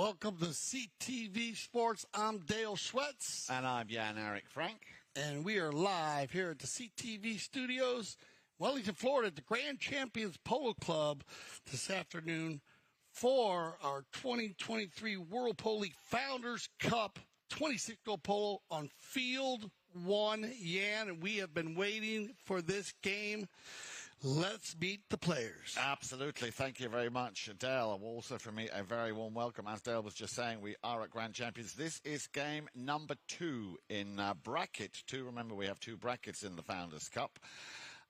Welcome to CTV Sports. I'm Dale Schwetz. And I'm Jan-Eric Frank. And we are live here at the CTV studios, Wellington, Florida, at the Grand Champions Polo Club this afternoon for our 2023 World Polo League Founders Cup 26-goal polo on Field 1. Jan, and we have been waiting for this game. Let's meet the players. Absolutely. Thank you very much, Dale. Also from me, a very warm welcome. As Dale was just saying, we are at Grand Champions. This is game number 2 in bracket 2. Remember, we have 2 brackets in the Founders Cup.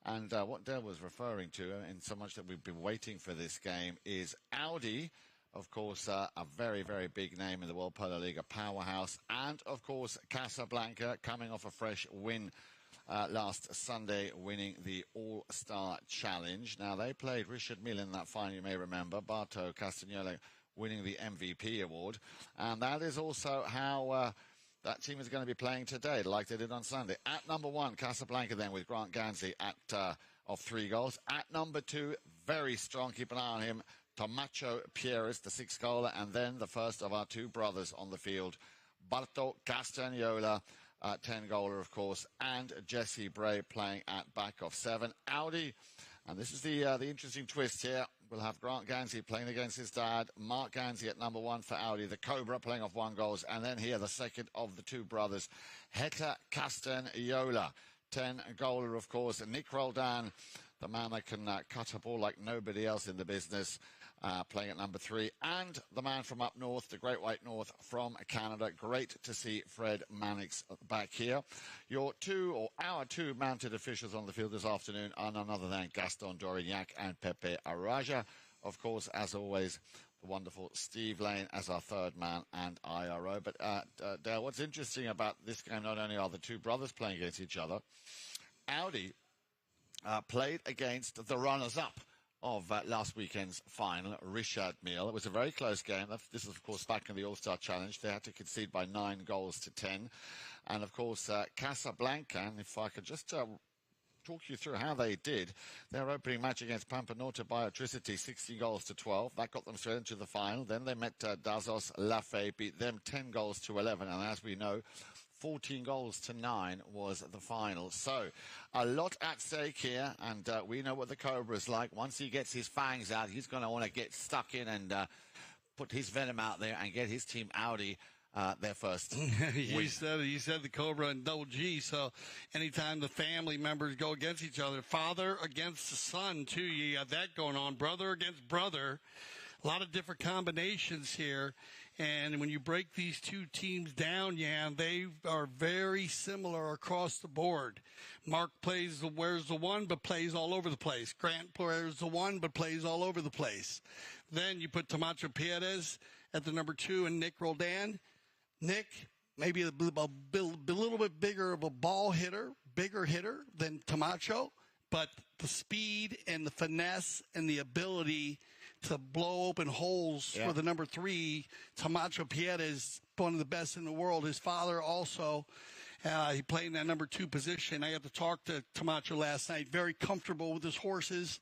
And what Dale was referring to, in so much that we've been waiting for this game, is Audi, of course, a very, very big name in the World Polo League, a powerhouse. And, of course, Casablanca, coming off a fresh win last Sunday, winning the All-Star Challenge. Now, they played Richard Mille in that final, you may remember. Barto Castagnola winning the MVP award. And that is also how that team is going to be playing today, like they did on Sunday. At number 1, Casablanca then with Grant Ganzi of 3 goals. At number 2, very strong, keep an eye on him, Tomacho Pieris, the 6-goaler. And then the first of our 2 brothers on the field, Barto Castagnola, 10-goaler, of course, and Jesse Bray playing at back of 7. Audi, and this is the interesting twist here, we'll have Grant Ganzi playing against his dad, Mark Ganzi at number 1 for Audi, the Cobra playing off 1 goals, and then here the second of the 2 brothers, Heta Castagnola, 10-goaler, of course, Nick Roldan, the man that can cut a ball like nobody else in the business, playing at number 3. And the man from up north, the Great White North from Canada. Great to see Fred Mannix back here. Our 2 mounted officials on the field this afternoon are none other than Gaston Dorignac and Pepe Araja. Of course, as always, the wonderful Steve Lane as our 3rd man and IRO. But, Dale, what's interesting about this game, not only are the 2 brothers playing against each other, Audi played against the runners-up of last weekend's final, Richard Mille. It was a very close game. This is, of course, back in the All-Star Challenge. They had to concede by 9 goals to 10. And, of course, Casablanca, and if I could just talk you through how they did. Their opening match against Pampinota Biotricity, 16 goals to 12. That got them straight into the final. Then they met Dazos Lafay, beat them 10 goals to 11. And as we know, 14 goals to 9 was the final. So a lot at stake here, and we know what the Cobra is like. Once he gets his fangs out, he's going to want to get stuck in and put his venom out there and get his team Audi their first you said the Cobra and double G, so anytime the family members go against each other, father against the son, too, you got that going on, brother against brother. A lot of different combinations here. And when you break these 2 teams down, Jan, they are very similar across the board. Mark wears the 1, but plays all over the place. Grant wears the 1, but plays all over the place. Then you put Tomacho Pieris at the number 2 and Nick Roldan. Nick, maybe a little bit bigger of a bigger hitter than Tomacho, but the speed and the finesse and the ability to blow open holes for the number 3. Tomacho Pieris is one of the best in the world. His father also, he played in that number 2 position. I got to talk to Tomacho last night. Very comfortable with his horses,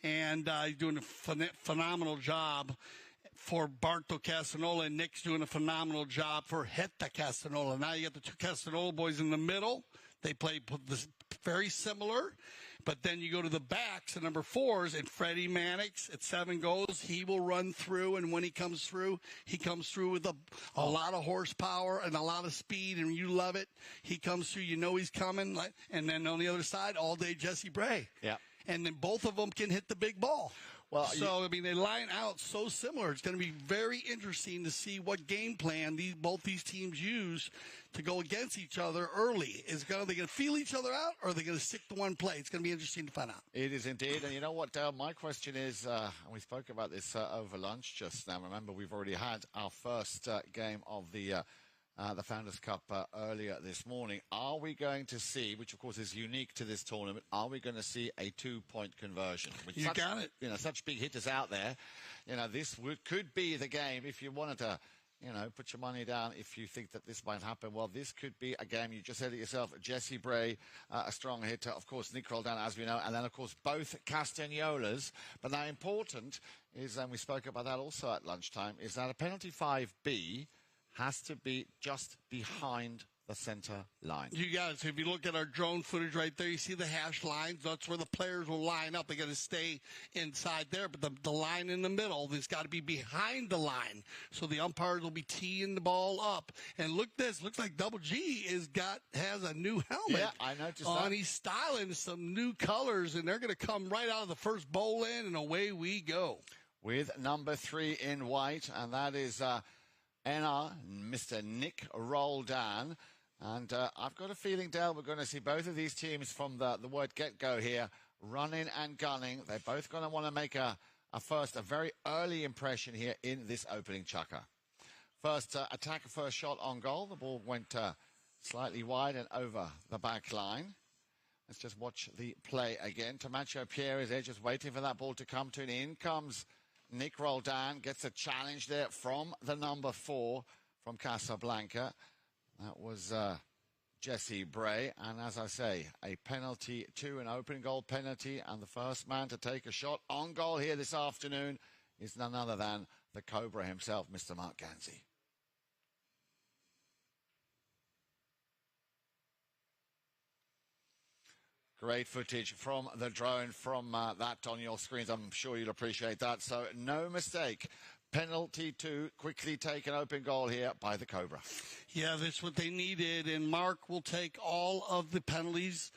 and he's doing a phenomenal job for Barto Castagnola, and Nick's doing a phenomenal job for Heta Castagnola. Now you got the 2 Castagnola boys in the middle. They play very similar. But then you go to the backs, the number 4s, and Freddie Mannix at 7 goals. He will run through, and when he comes through with a lot of horsepower and a lot of speed, and you love it. He comes through, you know he's coming. And then on the other side, all day Jesse Bray. Yeah. And then both of them can hit the big ball. Well, I mean, they line out so similar. It's going to be very interesting to see what game plan both these teams use to go against each other early. Are they going to feel each other out, or are they going to stick to one play? It's going to be interesting to find out. It is indeed. And you know what, Dale? My question is, and we spoke about this over lunch just now. Remember, we've already had our first game of the Founders Cup earlier this morning. Are we going to see, which of course is unique to this tournament, are we going to see a 2-point conversion? With got it. Such big hitters out there, this could be the game if you wanted to, put your money down if you think that this might happen. Well, this could be a game. You just said it yourself. Jesse Bray, a strong hitter. Of course, Nick Roldan, as we know. And then, of course, both Castagnolas. But now important is, and we spoke about that also at lunchtime, is that a penalty 5B has to be just behind the center line. You guys, if you look at our drone footage right there, you see the hash lines. That's where the players will line up. They're going to stay inside there, but the line in the middle has got to be behind the line. So the umpires will be teeing the ball up. And look, this looks like Double G has a new helmet. Yeah, I noticed that. He's styling some new colors, and they're going to come right out of the first bowl in, and away we go. With number 3 in white, and that is NR, Mr. Nick Roldan. And I've got a feeling, Dale, we're going to see both of these teams from the word get-go here, running and gunning. They're both going to want to make a very early impression here in this opening chukka. First attacker, first shot on goal. The ball went slightly wide and over the back line. Let's just watch the play again. Tomacho Pierre is there just waiting for that ball to come to, and in comes Nick Roldan. Gets a challenge there from the number 4 from Casablanca. That was Jesse Bray. And as I say, a penalty 2, an open goal penalty. And the first man to take a shot on goal here this afternoon is none other than the Cobra himself, Mr. Mark Gansey. Great footage from the drone, from that on your screens. I'm sure you'll appreciate that. So no mistake. Penalty 2, quickly taken, open goal here by the Cobra. Yeah, that's what they needed, and Mark will take all of the penalties.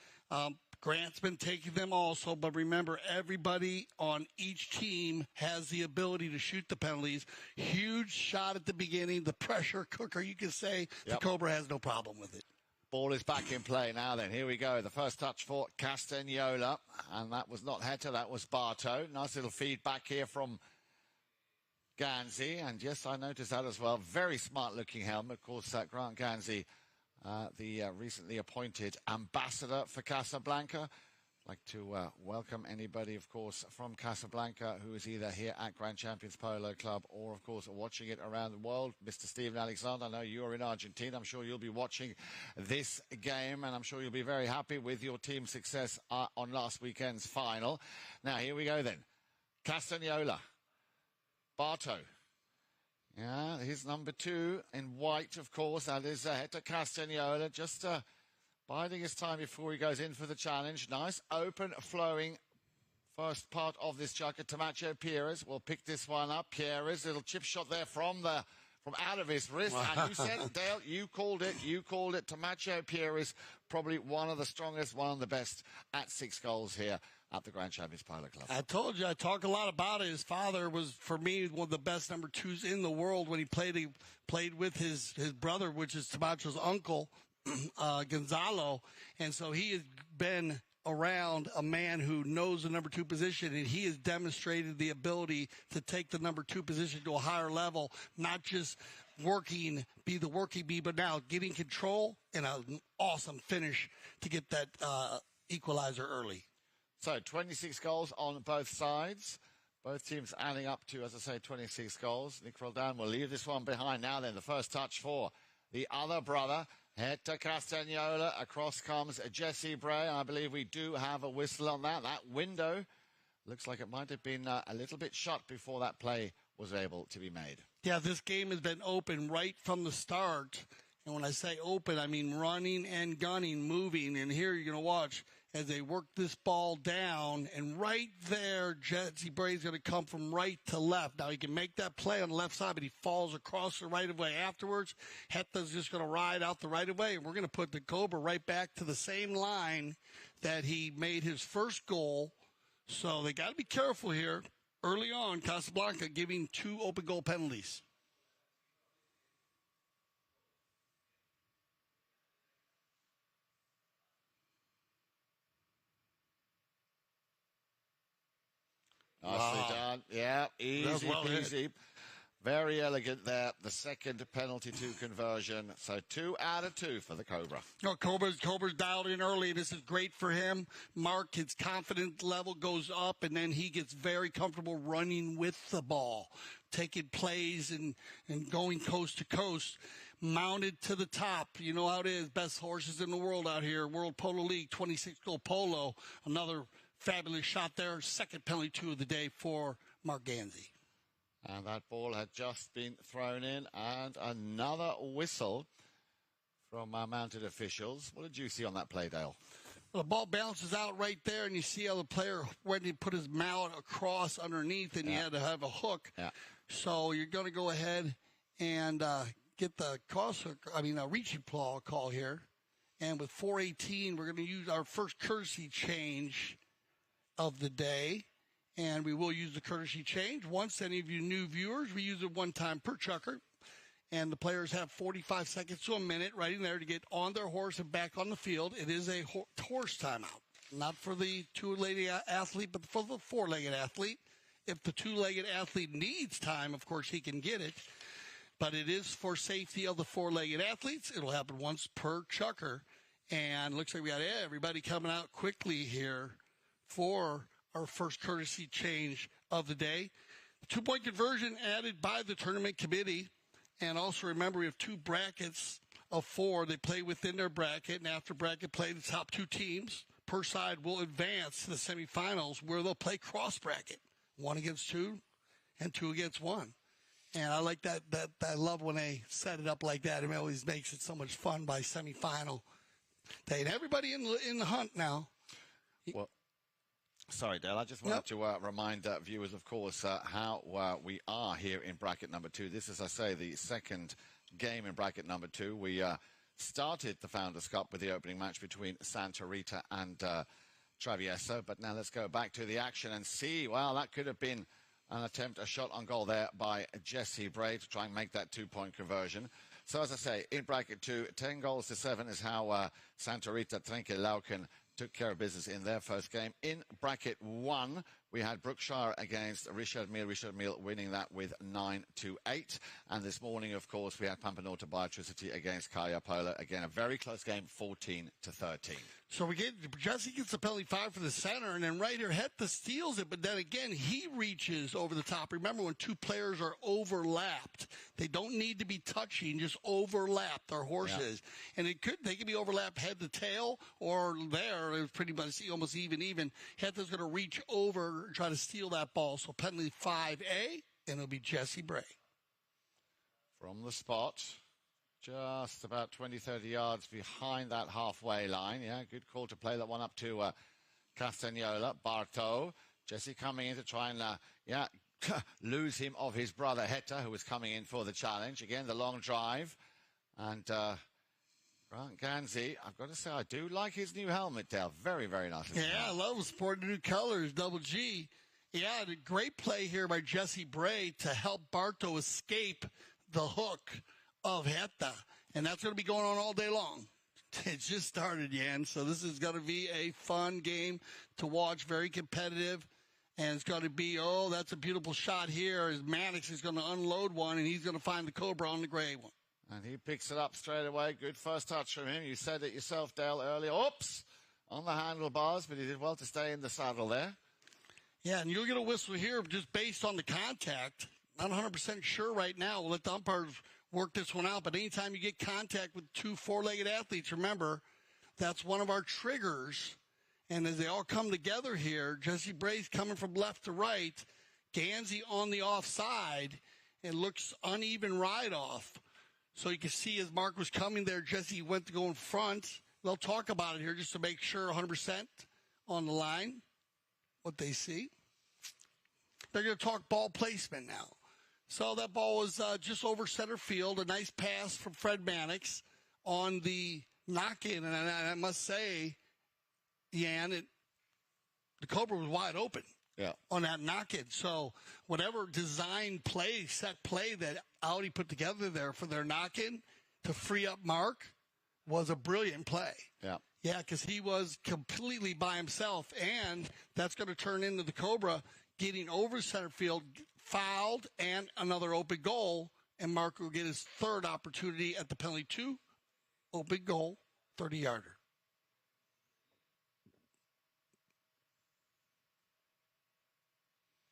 Grant's been taking them also, but remember, everybody on each team has the ability to shoot the penalties. Huge shot at the beginning, the pressure cooker, you can say. Yep. The Cobra has no problem with it. Ball is back in play now then. Here we go. The first touch for Castagnola, and that was not Heta, that was Barto. Nice little feedback here from Gansey, and yes, I noticed that as well. Very smart-looking helmet. Of course, Grant Gansey, the recently appointed ambassador for Casablanca. I'd like to welcome anybody, of course, from Casablanca who is either here at Grand Champions Polo Club or, of course, watching it around the world. Mr. Steven Alexander, I know you're in Argentina. I'm sure you'll be watching this game, and I'm sure you'll be very happy with your team's success on last weekend's final. Now, here we go then. Castagnola. Barto. Yeah, he's number 2 in white, of course. That is Hector Castagnola, just biding his time before he goes in for the challenge. Nice, open, flowing first part of this chukka. Tomacho Pierres will pick this one up. Pierres, little chip shot there from out of his wrist. And you said, Dale, you called it. Tomacho Pierres, probably one of the strongest, one of the best at 6 goals here at the Grand Champions Polo Club. I told you, I talk a lot about it. His father was, for me, one of the best number 2s in the world when he played with his brother, which is Tomacho's uncle, Gonzalo. And so he has been around a man who knows the number 2 position, and he has demonstrated the ability to take the number 2 position to a higher level, not just be the working bee, but now getting control and an awesome finish to get that equalizer early. So 26 goals on both sides. Both teams adding up to, as I say, 26 goals. Nick Roldan will leave this one behind. Now then, the first touch for the other brother, Hector Castagnola. Across comes Jesse Bray. I believe we do have a whistle on that. That window looks like it might have been a little bit shut before that play was able to be made. Yeah, this game has been open right from the start. And when I say open, I mean running and gunning, moving. And here you're going to watch as they work this ball down. And right there, Jesse Bray's going to come from right to left. Now, he can make that play on the left side, but he falls across the right-of-way afterwards. Heta's just going to ride out the right-of-way, and we're going to put the Cobra right back to the same line that he made his first goal. So they got to be careful here. Early on, Casablanca giving 2 open goal penalties. Nicely done. Yeah, easy peasy. Very elegant there. The second penalty to conversion. So 2 out of 2 for the Cobra. Oh, Cobra's dialed in early. This is great for him. Mark, his confidence level goes up, and then he gets very comfortable running with the ball, taking plays and going coast to coast. Mounted to the top. You know how it is. Best horses in the world out here. World Polo League, 26-goal polo. Another fabulous shot there. Second penalty 2 of the day for Mark Ganzi. And that ball had just been thrown in. And another whistle from our mounted officials. What did you see on that play, Dale? Well, the ball bounces out right there, and you see how the player, when he put his mallet across underneath, and he had to have a hook. Yeah. So you're going to go ahead and get the reaching claw call here. And with 4:18, we're going to use our first courtesy change of the day. And we will use the courtesy change. Once, any of you new viewers, we use it one time per chukker. And the players have 45 seconds to a minute right in there to get on their horse and back on the field. It is a horse timeout. Not for the two-legged athlete, but for the four-legged athlete. If the two-legged athlete needs time, of course, he can get it. But it is for safety of the four-legged athletes. It'll happen once per chukker. And looks like we got everybody coming out quickly here for our first courtesy change of the day. The 2-point conversion added by the tournament committee. And also remember, we have 2 brackets of 4. They play within their bracket. And after bracket play, the top 2 teams per side will advance to the semifinals where they'll play cross bracket. 1 against 2 and 2 against 1. And I like that. I love when they set it up like that. It always makes it so much fun by semifinal day. And everybody in the hunt now. Well, sorry, Dale. I just wanted to remind viewers, of course, how we are here in bracket number 2. This is, I say, the second game in bracket number 2. We started the Founders Cup with the opening match between Santa Rita and Travieso. But now let's go back to the action and see. Well, that could have been an attempt, a shot on goal there by Jesse Bray to try and make that 2-point conversion. So, as I say, in bracket 2, 10 goals to 7 is how Santa Rita Trenquelauken took care of business in their first game. In bracket 1, we had Brookshire against Richard Mille. Richard Mille winning that with 9-8. And this morning, of course, we had Pampanotta Biotricity against Kaya Polo. Again, a very close game, 14-13. So Jesse gets the penalty 5 for the center, and then right here, Hetta steals it. But then again, he reaches over the top. Remember, when 2 players are overlapped, they don't need to be touching, just overlap their horses. Yeah. And they could be overlapped head to tail, or there, it was pretty much almost even. Hetta's going to reach over and try to steal that ball. So penalty 5A, and it'll be Jesse Bray. From the spot, just about 20, 30 yards behind that halfway line. Yeah, good call to play that one up to Castagnola. Barto. Jesse coming in to try and, lose him of his brother Hetta, who was coming in for the challenge. Again, the long drive. And Grant Ganzi, I've got to say, I do like his new helmet, Dale. Very, very nice. Yeah, I love sporting the new colors, Double G. Yeah, a great play here by Jesse Bray to help Barto escape the hook of Hetta. And that's going to be going on all day long. It just started, Jan. So this is going to be a fun game to watch, very competitive. And it's going to be, that's a beautiful shot here. As Mannix is going to unload one, and he's going to find the Cobra on the gray one. And he picks it up straight away. Good first touch from him. You said it yourself, Dale, earlier. Oops! On the handlebars, but he did well to stay in the saddle there. Yeah, and you'll get a whistle here just based on the contact. Not 100% sure right now. We'll let the umpires work this one out. But anytime you get contact with 2 four-legged athletes, remember, that's one of our triggers. And as they all come together here, Jesse Bray's coming from left to right. Ganzi on the offside. It looks uneven ride-off. So you can see as Mark was coming there, Jesse went to go in front. They'll talk about it here just to make sure 100% on the line, what they see. They're going to talk ball placement now. So that ball was just over center field. A nice pass from Fred Mannix on the knock-in. And I must say, Jan, the Cobra was wide open. Yeah. On that knock-in. So whatever design play, set play that Audi put together there for their knock-in to free up Mark was a brilliant play. Yeah. Yeah, because he was completely by himself, and that's going to turn into the Cobra getting over center field, fouled and another open goal, and Mark will get his third opportunity at the penalty 2, open goal, 30-yarder.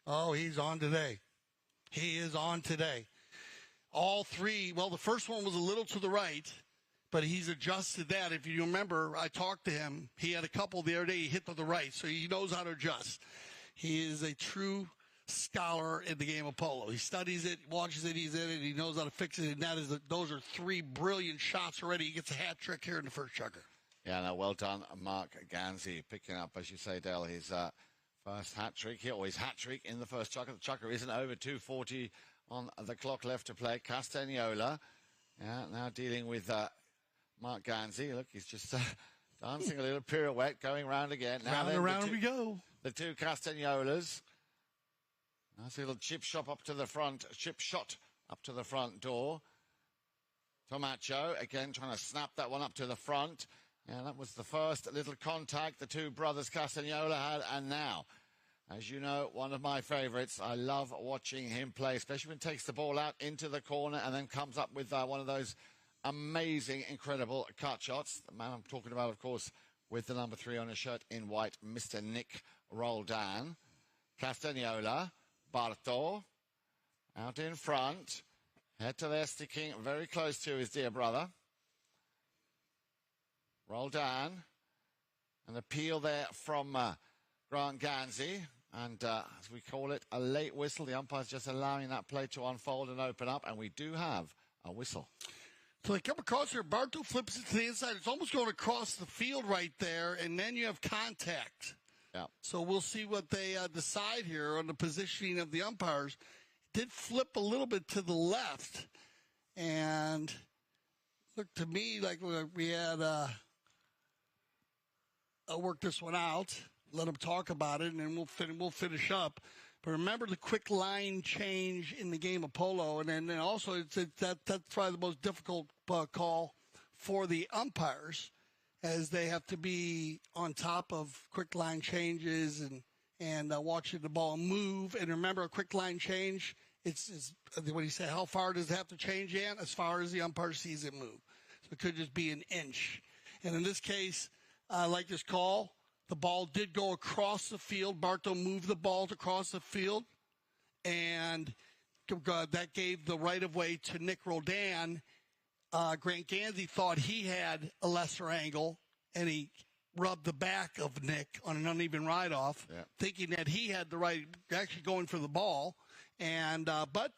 Oh, he's on today. He is on today. All three, well, the first one was a little to the right, but he's adjusted that. If you remember, I talked to him. He had a couple the other day he hit to the right, so he knows how to adjust. He is a true scholar in the game of polo. He studies it, watches it, he's in it, he knows how to fix it, and those are three brilliant shots already. He gets a hat trick here in the first chukka. Yeah, no, well done, Mark Gansey, picking up, as you say, Dale, his first hat trick here, or his hat trick in the first chukka. The chukka isn't over, 2:40 on the clock left to play. Castagnola, now dealing with Mark Gansey. Look, he's just dancing a little pirouette, going round again. Now round and around we go. The two Castagnolas. Nice little chip shot up to the front door. Tomacho, again, trying to snap that one up to the front. Yeah, that was the first little contact the two brothers Castagnola had, and now, as you know, one of my favourites. I love watching him play, especially when he takes the ball out into the corner and then comes up with one of those amazing, incredible cut shots. The man I'm talking about, of course, with the number 3 on his shirt in white, Mr. Nick Roldan. Castagnola, Barto, out in front. Head to there, sticking very close to his dear brother. Roldan. An appeal there from Grant Gansey. And as we call it, a late whistle. The umpire's just allowing that play to unfold and open up. And we do have a whistle. So they come across here. Barto flips it to the inside. It's almost going across the field right there. And then you have contact. Yeah. So we'll see what they decide here on the positioning of the umpires. It did flip a little bit to the left. And looked to me like we had worked this one out. Let them talk about it, and then we'll finish up. But remember the quick line change in the game of polo, and then also that's probably the most difficult call for the umpires, as they have to be on top of quick line changes and watching the ball move. And remember, a quick line change, it's what do you say? How far does it have to change in? As far as the umpire sees it move. So it could just be an inch. And in this case, I like this call. The ball did go across the field. Barto moved the ball across the field, and that gave the right-of-way to Nick Roldan. Grant Gansey thought he had a lesser angle, and he rubbed the back of Nick on an uneven ride-off, thinking that he had the right, actually going for the ball. And but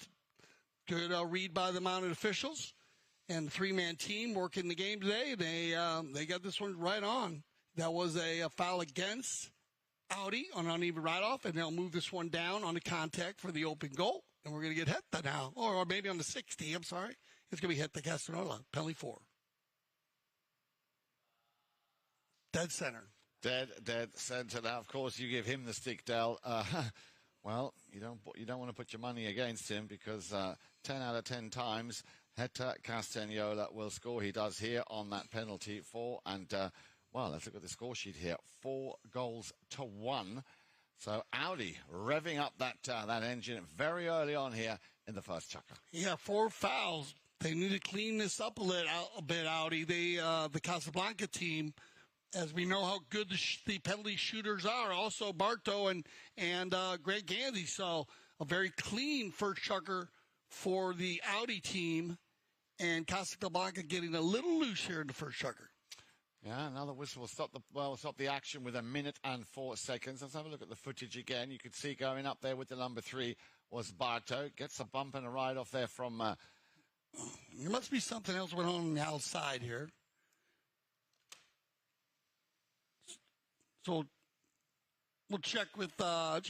good read by the mounted officials and the three-man team working the game today. They got this one right on. That was a foul against Audi on an uneven ride-off, and they'll move this one down on the contact for the open goal. And we're going to get hit now, or maybe on the 60, I'm sorry. It's going to be hit to Castagnola, penalty 4. Dead center. Dead center. Now, of course, you give him the stick, Dell. Well, you don't want to put your money against him, because 10 out of 10 times, Hector Castagnola will score. He does here on that penalty 4, and well, let's look at the score sheet here. 4-1. So Audi revving up that engine very early on here in the first chukka. Yeah, 4 fouls. They need to clean this up a bit, Audi. The Casablanca team, as we know how good the penalty shooters are, also Barto and Greg Gansey. So a very clean first chukka for the Audi team, and Casablanca getting a little loose here in the first chukka. Yeah, another whistle will stop the action with 1 minute and 4 seconds. Let's have a look at the footage again. You could see going up there with the number 3 was Barto. Gets a bump and a ride off there from... There must be something else going on the outside here. So we'll check with our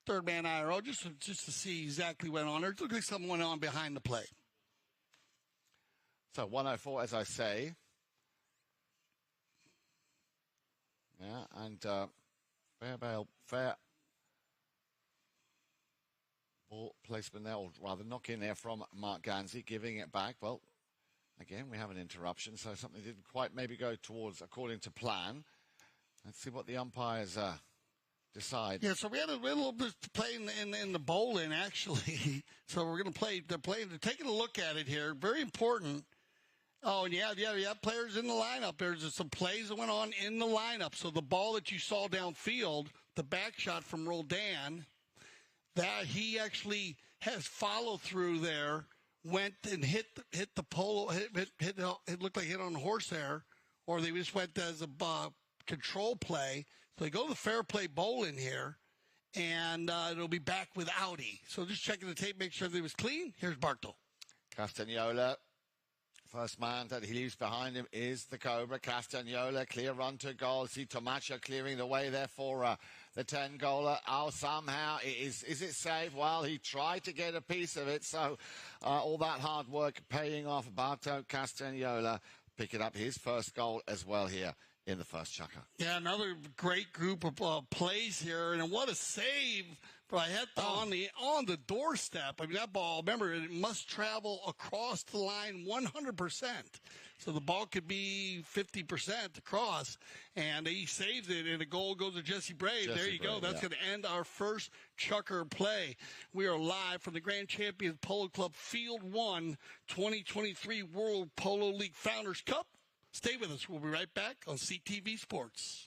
third man IRO just to see exactly what went on there. It looks like something went on behind the play. So 104, as I say. Yeah, and fair ball placement there, or rather knock in there from Mark Gansey, giving it back. Well, again, we have an interruption, so something didn't quite maybe go according to plan. Let's see what the umpires decide. Yeah, so we had a little bit to play in the bowling, actually. So we're going to play. They're taking a look at it here. Very important. Oh, and yeah, players in the lineup. There's some plays that went on in the lineup. So the ball that you saw downfield, the back shot from Roldan, that he actually has follow through there, went and hit the polo, it looked like hit on the horse there, or they just went as a control play. So they go to the fair play bowling here, and it'll be back with Audi. So just checking the tape, make sure everything was clean. Here's Barto. Castagnola. First man that he leaves behind him is the Cobra. Castagnola, clear run to goal. See Tomacho clearing the way there for the 10-goaler. Oh, somehow, is it safe? Well, he tried to get a piece of it, so all that hard work paying off. Barto Castagnola picking up his first goal as well here in the first chukka. Yeah, another great group of plays here, and what a save by Heta on the doorstep. I mean, that ball, remember, it must travel across the line 100%. So the ball could be 50% across, and he saves it, and the goal goes to Jesse Brave. There you go. That's going to end our first chukker play. We are live from the Grand Champions Polo Club Field 1 2023 World Polo League Founders Cup. Stay with us. We'll be right back on CTV Sports.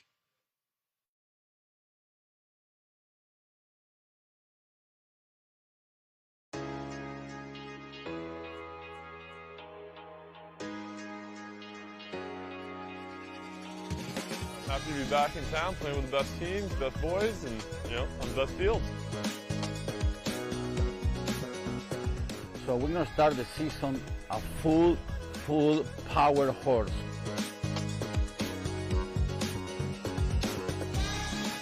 Happy to be back in town playing with the best teams, best boys, and, on the best fields. So we're going to start the season a full power horse.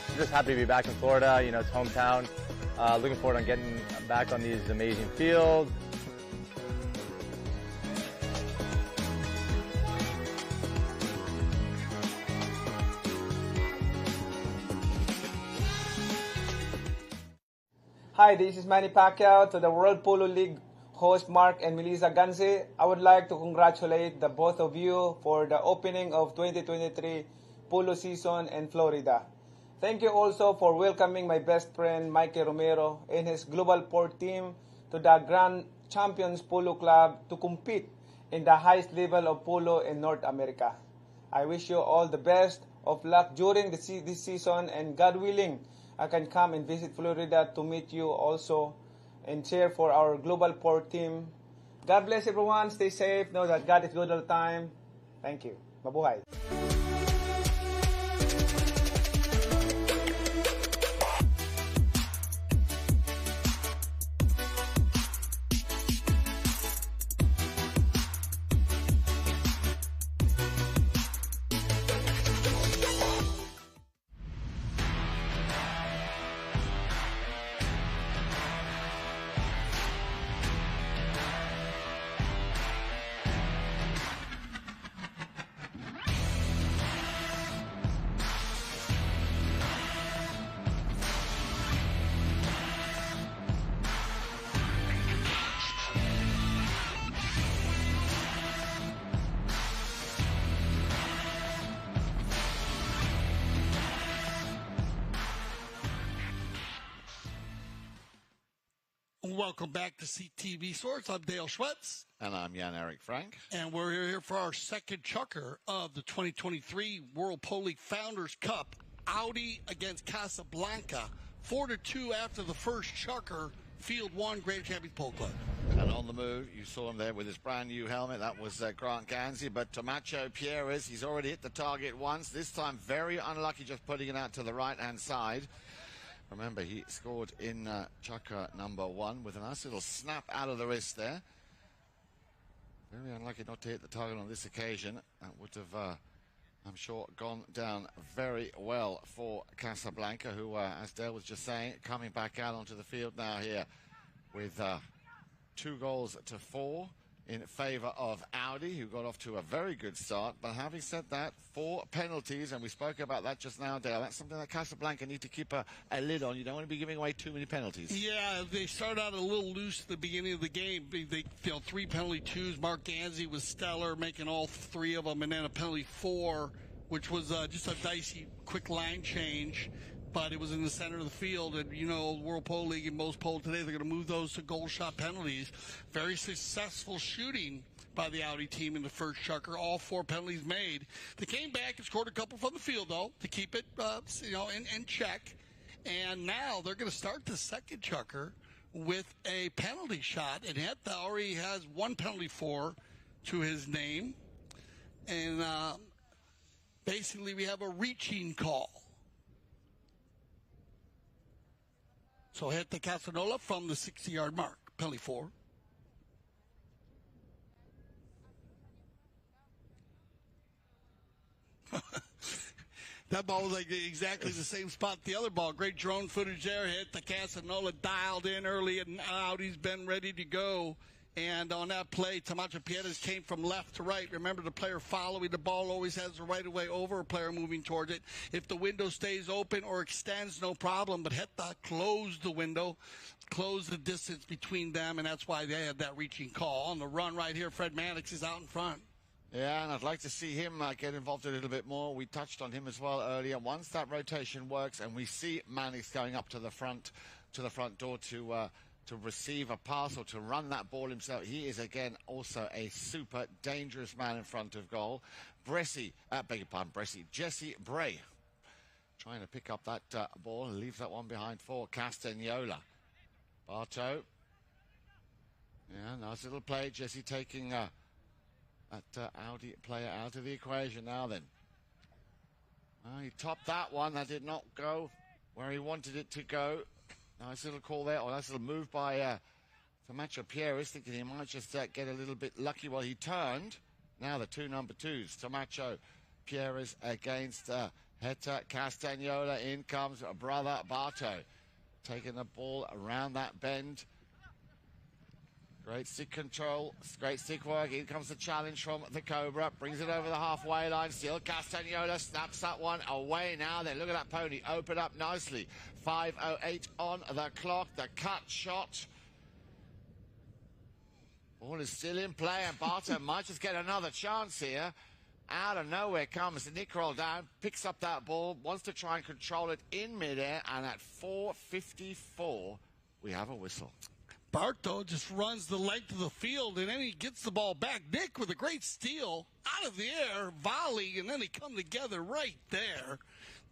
I'm just happy to be back in Florida. It's hometown. Looking forward to getting back on these amazing fields. Hi, this is Manny Pacquiao to the World Polo League host Mark and Melissa Ganzi. I would like to congratulate the both of you for the opening of 2023 polo season in Florida. Thank you also for welcoming my best friend Mikey Romero and his Global Port team to the Grand Champions Polo Club to compete in the highest level of polo in North America. I wish you all the best of luck during this season, and God willing, I can come and visit Florida to meet you also and cheer for our Global Port team. God bless everyone. Stay safe. Know that God is good all the time. Thank you. Mabuhay. Welcome back to CTV Sports. I'm Dale Schwetz. And I'm Jan-Erik Frank. And we're here for our second chukker of the 2023 World Polo League Founders Cup. Audi against Casablanca. 4-2 after the first chukker. Field 1, Grand Champions Polo Club. And on the move, you saw him there with his brand new helmet. That was Grant Ganzi. But Tomacho Pierres, he's already hit the target once. This time very unlucky, just putting it out to the right-hand side. Remember, he scored in chukka number 1 with a nice little snap out of the wrist there. Very unlucky not to hit the target on this occasion. That would have, I'm sure, gone down very well for Casablanca, who, as Dale was just saying, coming back out onto the field now here with 2-4 in favour of Audi, who got off to a very good start. But having said that, 4 penalties, and we spoke about that just now, Dale. That's something that Casablanca need to keep a lid on. You don't want to be giving away too many penalties. Yeah, they started out a little loose at the beginning of the game. They 3 penalty twos. Mark Ganzi was stellar, making all 3 of them, and then a penalty 4, which was just a dicey, quick line change. but it was in the center of the field. And, you know, World Polo League and most polo today, they're going to move those to goal shot penalties. Very successful shooting by the Audi team in the first chukker. All 4 penalties made. They came back and scored a couple from the field, though, to keep it, in check. And now they're going to start the second chukker with a penalty shot. And Heta already has 1 penalty for to his name. And basically we have a reaching call. So Heta Castagnoli from the 60-yard mark. Penalty 4. That ball was like exactly the same spot the other ball. Great drone footage there. Heta Castagnoli dialed in early, and Audi's been ready to go. And on that play, Tamacho Pietas came from left to right. Remember, the player following the ball always has the right of way over a player moving towards it. If the window stays open or extends, no problem. But Heta closed the window, closed the distance between them, and that's why they had that reaching call. On the run right here, Fred Mannix is out in front. Yeah, and I'd like to see him get involved a little bit more. We touched on him as well earlier. Once that rotation works and we see Mannix going up to the front door to receive a pass or to run that ball himself, he is again also a super dangerous man in front of goal. Jesse Bray trying to pick up that ball and leaves that one behind for Castagnoli. Barto. Yeah, nice little play. Jesse taking that Audi player out of the equation now then. He topped that one. That did not go where he wanted it to go. Nice little call there. Oh, nice little move by Tamacho Pietas, thinking he might just get a little bit lucky. Well, he turned. Now the 2 number 2s. Tamacho Pietas against Heta Castagnoli. In comes brother Barto. Taking the ball around that bend. Great stick control, great stick work. In comes the challenge from the Cobra. Brings it over the halfway line. Still Castagnoli snaps that one away now. Then look at that pony. Open up nicely. 5:08 on the clock. The cut shot. Ball is still in play, and Barto might just get another chance here. Out of nowhere comes Nick Roldan, picks up that ball, wants to try and control it in midair, and at 4:54, we have a whistle. Barto just runs the length of the field, and then he gets the ball back. Nick with a great steal out of the air, volley, and then they come together right there.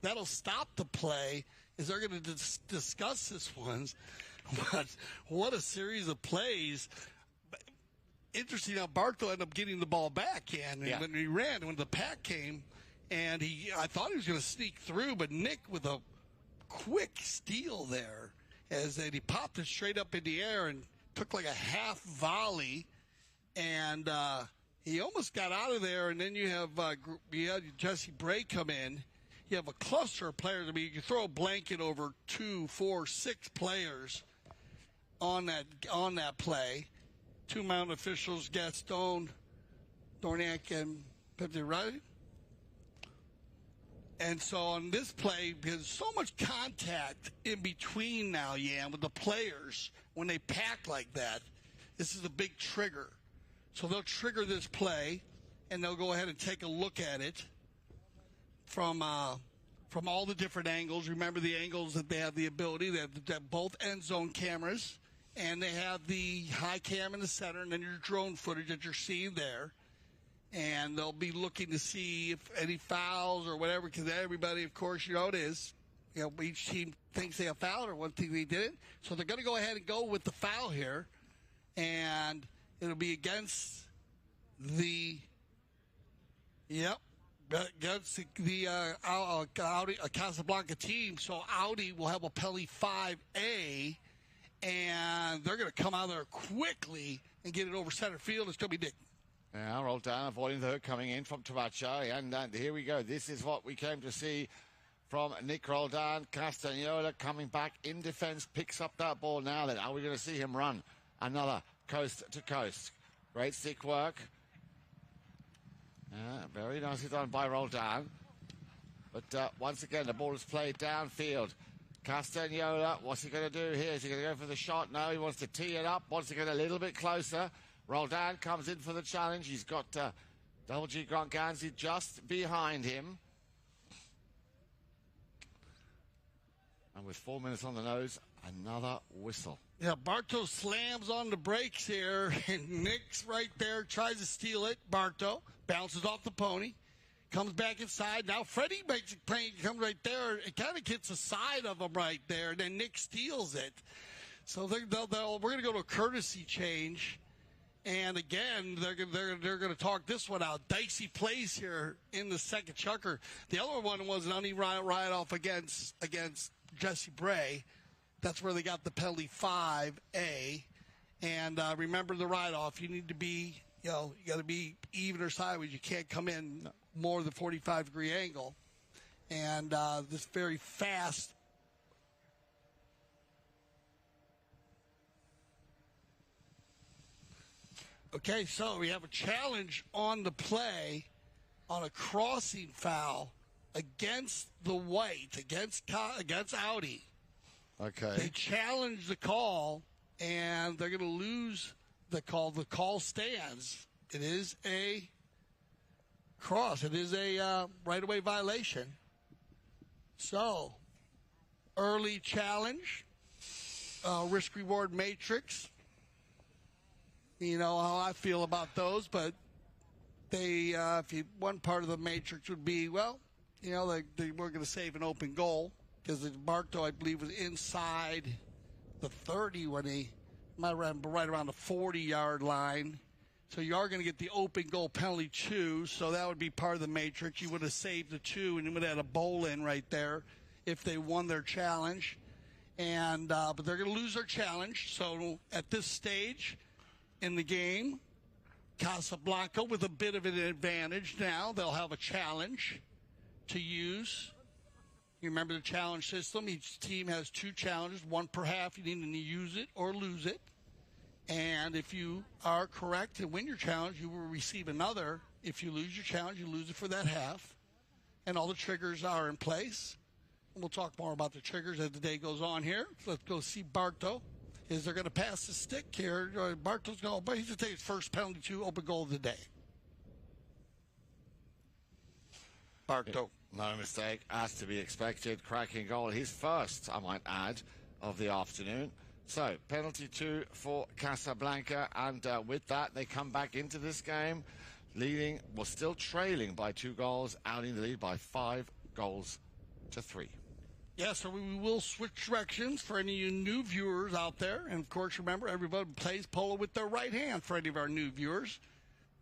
That'll stop the play as they're going to discuss this one. But what a series of plays. Interesting how Barto ended up getting the ball back in. And when he ran, when the pack came, and I thought he was going to sneak through, but Nick with a quick steal there. As that he popped it straight up in the air and took like a half volley, and he almost got out of there. And then you have Jesse Bray come in. You have a cluster of players. I mean, you can throw a blanket over 2, 4, 6 players on that play. 2 mounted officials, Gaston, Dorniak, and Pepe Riley. And so on this play, there's so much contact in between now, with the players when they pack like that. This is a big trigger. So they'll trigger this play, and they'll go ahead and take a look at it from all the different angles. Remember the angles that they have the ability. They have both end zone cameras, and they have the high cam in the center, and then your drone footage that you're seeing there. And they'll be looking to see if any fouls or whatever, because everybody, of course, it is. Each team thinks they have fouled or one thing they didn't. So they're going to go ahead and go with the foul here. And it'll be against the Audi, Casablanca team. So Audi will have a penalty 5A. And they're going to come out there quickly and get it over center field. It's going to be Nick. Yeah, Roldan avoiding the hook coming in from Tamacho, and here we go. This is what we came to see from Nick Roldan. Castagnoli coming back in defense, picks up that ball now. Then are we going to see him run another coast to coast? Great stick work. Very nicely done by Roldan. But once again, the ball is played downfield. Castagnoli, what's he going to do here? Is he going to go for the shot? No, he wants to tee it up. Wants to get a little bit closer. Roldan comes in for the challenge. He's got Double G Grant Gansey just behind him. And with 4 minutes on the nose, another whistle. Yeah, Bartow slams on the brakes here, and Nick's right there, tries to steal it. Bartow bounces off the pony, comes back inside. Now Freddie makes it play, comes right there. It kind of hits the side of him right there, and then Nick steals it. So we're going to go to a courtesy change. And again, they're going to talk this one out. Dicey plays here in the second chukker. The other one was an uneven ride-off against Jesse Bray. That's where they got the penalty 5A. And remember the ride-off. You need to be, you got to be even or sideways. You can't come in more than 45-degree angle. And this very fast. Okay, so we have a challenge on the play on a crossing foul against the white, against Audi. Okay. They challenge the call, and they're going to lose the call. The call stands. It is a cross. It is a right-of-way violation. So, early challenge, risk-reward matrix. You know how I feel about those, but one part of the matrix would be, well, they were going to save an open goal because Bartow, I believe, was inside the 30 when he might run right around the 40-yard line. So you are going to get the open goal penalty 2, so that would be part of the matrix. You would have saved the 2, and you would have had a bowl in right there if they won their challenge. And but they're going to lose their challenge. So at this stage in the game, Casablanca with a bit of an advantage now. They'll have a challenge to use. You remember the challenge system. Each team has 2 challenges, 1 per half. You need to use it or lose it. And if you are correct to win your challenge, you will receive another. If you lose your challenge, you lose it for that half. And all the triggers are in place. And we'll talk more about the triggers as the day goes on here. So let's go see Bartow. Is they're going to pass the stick here. Bartow's going to take his first penalty 2, open goal of the day. Bartow. No mistake, as to be expected. Cracking goal, his first, I might add, of the afternoon. So, penalty 2 for Casablanca, and with that, they come back into this game still trailing by 2 goals, out in the lead by 5 goals to 3. Yeah, so we will switch directions for any of you new viewers out there. And, of course, remember, everybody plays polo with their right hand for any of our new viewers.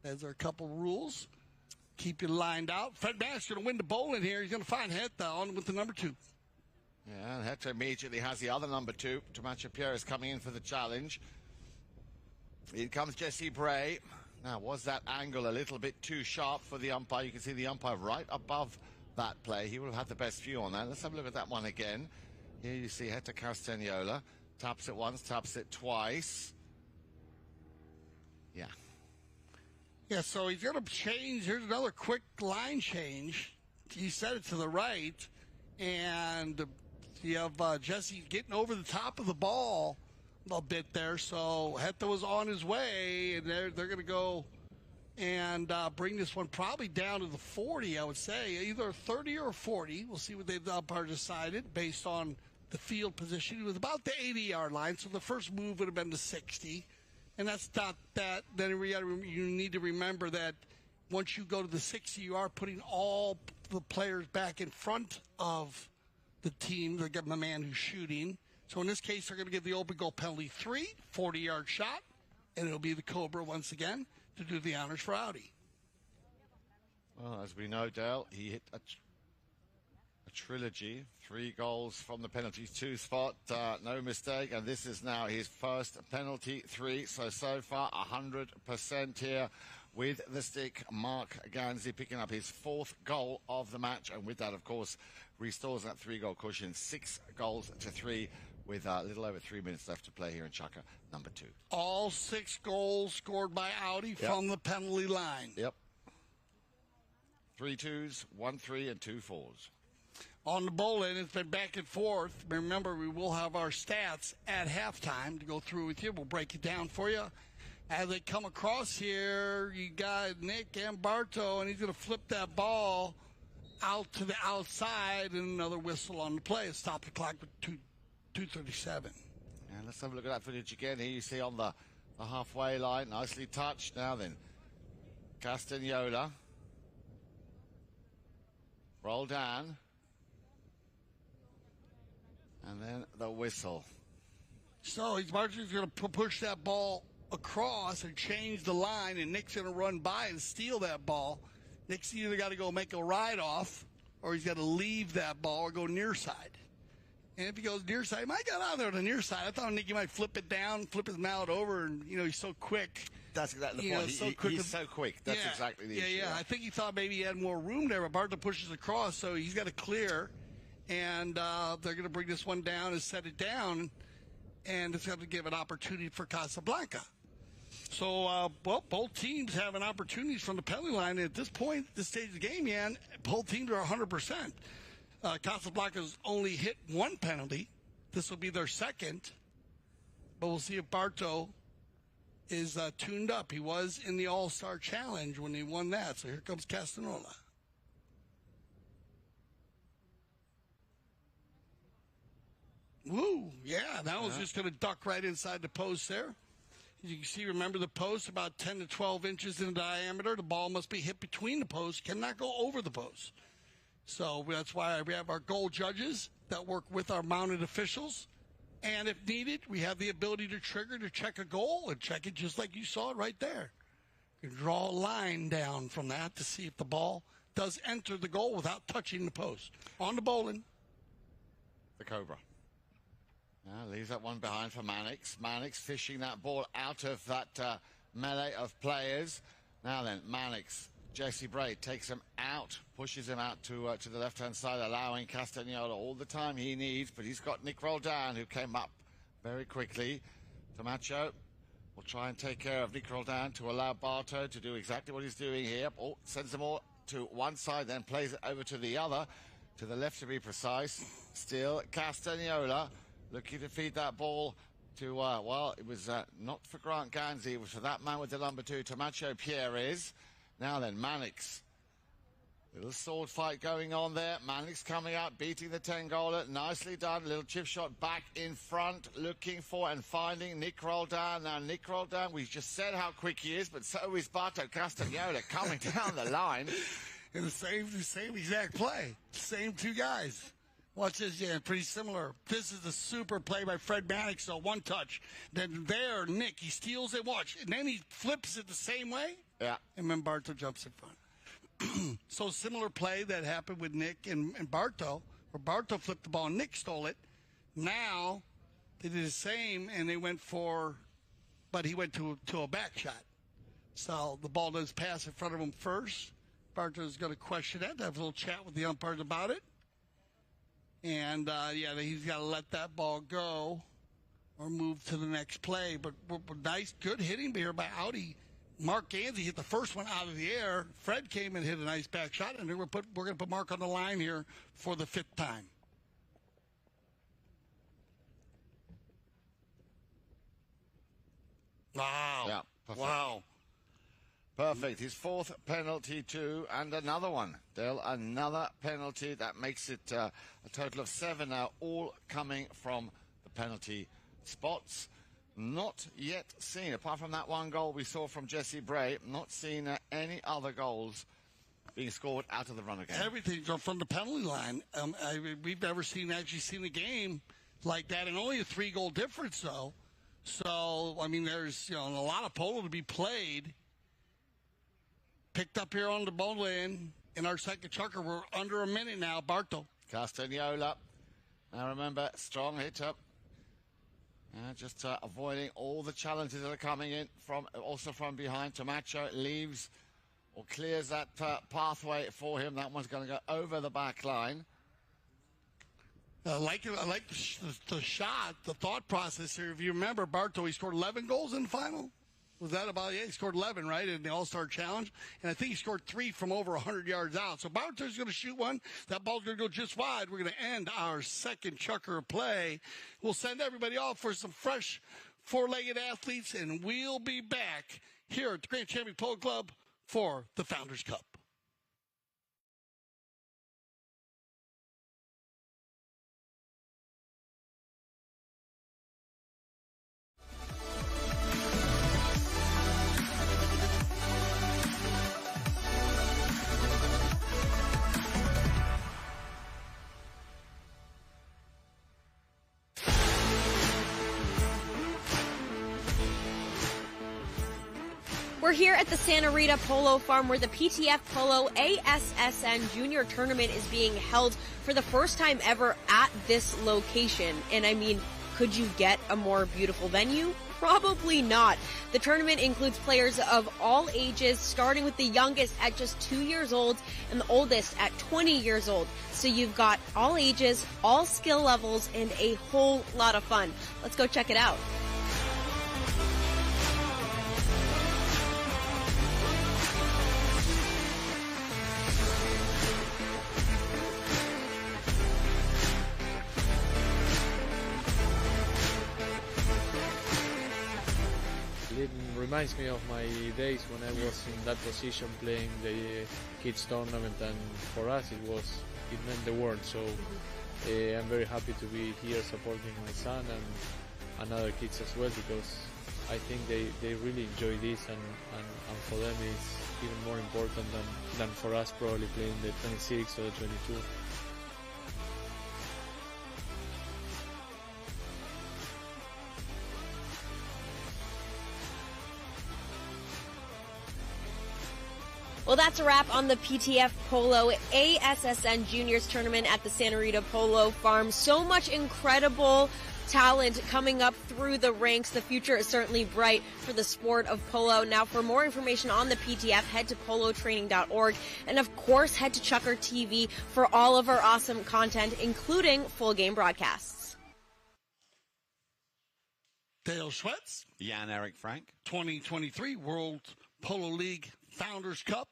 There's a couple rules. Keep you lined out. Fred Bass going to win the bowl in here. He's going to find Heta on with the number 2. Yeah, and Heta immediately has the other number 2. Tomacha Pierre is coming in for the challenge. In comes Jesse Bray. Now, was that angle a little bit too sharp for the umpire? You can see the umpire right above that play. He would have had the best view on that. Let's have a look at that one again. Here you see Heta Castagnola. Taps it once, taps it twice. Yeah. Yeah, so he's going to change. Here's another quick line change. He set it to the right, and you have Jesse getting over the top of the ball a bit there. So Heta was on his way, and they're going to go and bring this one probably down to the 40, I would say. Either 30 or 40. We'll see what the umpire decided based on the field position. He was about the 80-yard line, so the first move would have been the 60. And that's not that. Then you need to remember that once you go to the 60, you are putting all the players back in front of the team. They're getting the man who's shooting. So in this case, they're going to give the open goal penalty 3, 40-yard shot, and it'll be the Cobra once again to do the honors for Audi. Well, as we know, Dale, he hit a trilogy, 3 goals from the penalty 2 spot, no mistake, and this is now his first penalty 3, so far 100% here with the stick. Mark Ganzi picking up his 4th goal of the match, and with that, of course, restores that 3-goal cushion, 6 goals to 3, with a little over 3 minutes left to play here in chukka number 2. All 6 goals scored by Audi from the penalty line. Yep. 3 2s, 1 3, and 2 4s. On the bowling, it's been back and forth. Remember, we will have our stats at halftime to go through with you. We'll break it down for you. As they come across here, you got Nick and Bartow, and he's going to flip that ball. out to the outside, and another whistle on the play. Stop the clock with 2:37. And let's have a look at that footage again. Here you see on the halfway line, nicely touched. Now then, Castagnola. Roll down. And then the whistle. So Martin's going to push that ball across and change the line, and Nick's going to run by and steal that ball. Nick's either got to go make a ride off, or he's got to leave that ball or go near side. And if he goes near side, he might get out there on the near side. I thought Nicky might flip it down, flip his mallet over, and, he's so quick. That's exactly the point. He's so quick. That's exactly the issue. Yeah. I think he thought maybe he had more room there, but Barton pushes across, so he's got to clear. And they're going to bring this one down and set it down, and it's going to give an opportunity for Casablanca. So, both teams have an opportunity from the penalty line. At this point, this stage of the game, both teams are 100%. Casablanca's only hit one penalty. This will be their second. But we'll see if Barto is tuned up. He was in the All-Star Challenge when he won that. So here comes Castagnola. Woo, yeah, that was just going to duck right inside the post there. As you can see, remember the post, about 10 to 12 inches in diameter. The ball must be hit between the posts, cannot go over the post. So that's why we have our goal judges that work with our mounted officials. And if needed, we have the ability to trigger to check a goal and check it just like you saw it right there. You can draw a line down from that to see if the ball does enter the goal without touching the post. On the bowling. The Cobra. Now leaves that one behind for Mannix. Mannix fishing that ball out of that melee of players. Now then, Mannix, Jesse Bray takes him out, pushes him out to the left-hand side, allowing Castagnola all the time he needs, but he's got Nick Roldan, who came up very quickly. Camacho will try and take care of Nick Roldan to allow Barto to do exactly what he's doing here. Oh, sends them all to one side, then plays it over to the other, to the left to be precise. Still Castagnola looking to feed that ball to, it was not for Grant Ganzi, it was for that man with the number 2, Tomacho Pierres. Now then, Mannix. Little sword fight going on there. Mannix coming out, beating the 10-goaler. Nicely done. Little chip shot back in front, looking for and finding Nick Roldan. Now, Nick Roldan, we just said how quick he is, but so is Barto Castagnola coming down the line. In the same exact play. Same two guys. Watch this, pretty similar. This is a super play by Fred Mannix, so one touch. Then there, Nick, he steals it, watch. And then he flips it the same way. Yeah. And then Barto jumps in front. So similar play that happened with Nick and Barto, where Barto flipped the ball and Nick stole it. Now, they did the same, and they went but he went to a back shot. So the ball does pass in front of him first. Barto's going to question that, have a little chat with the umpires about it. And, he's got to let that ball go or move to the next play. But nice, good hitting here by Audi. Mark Ganzi hit the first one out of the air. Fred came and hit a nice back shot, and we're going to put Mark on the line here for the 5th time. Wow. Yeah, perfect. Wow. Perfect. His 4th penalty too, and another one. Dale, another penalty. That makes it a total of 7 now, all coming from the penalty spots. Not yet seen, apart from that one goal we saw from Jesse Bray, not seen any other goals being scored out of the run again. Everything from the penalty line. We've never seen a game like that, and only a 3-goal difference, though. So, there's a lot of polo to be played. Picked up here on the bowling in our second chukker. We're under a minute now. Barto. Castagnola. Now remember, strong hitter. Just avoiding all the challenges that are coming in also from behind. Tomacho leaves or clears that pathway for him. That one's going to go over the back line. I like the shot, the thought process here. If you remember, Barto, he scored 11 goals in the final. Was that about it? He scored 11, right, in the All-Star Challenge. And I think he scored 3 from over 100 yards out. So Barto's going to shoot one. That ball's going to go just wide. We're going to end our second chukker of play. We'll send everybody off for some fresh 4-legged athletes, and we'll be back here at the Grand Champion Polo Club for the Founders Cup. We're here at the Santa Rita Polo Farm where the PTF Polo ASSN Junior Tournament is being held for the first time ever at this location. And I mean, could you get a more beautiful venue? Probably not. The tournament includes players of all ages, starting with the youngest at just 2 years old and the oldest at 20 years old. So you've got all ages, all skill levels, and a whole lot of fun. Let's go check it out. It reminds me of my days when I was in that position playing the kids tournament, and for us it meant the world. So I'm very happy to be here supporting my son and other kids as well, because I think they really enjoy this, and for them it's even more important than for us probably playing the 26 or the 22. Well, that's a wrap on the PTF Polo ASSN Juniors Tournament at the Santa Rita Polo Farm. So much incredible talent coming up through the ranks. The future is certainly bright for the sport of polo. Now, for more information on the PTF, head to polotraining.org. And, of course, head to Chukker TV for all of our awesome content, including full game broadcasts. Dale Schwetz. Jan-Erik Frank. 2023 World Polo League Founders Cup.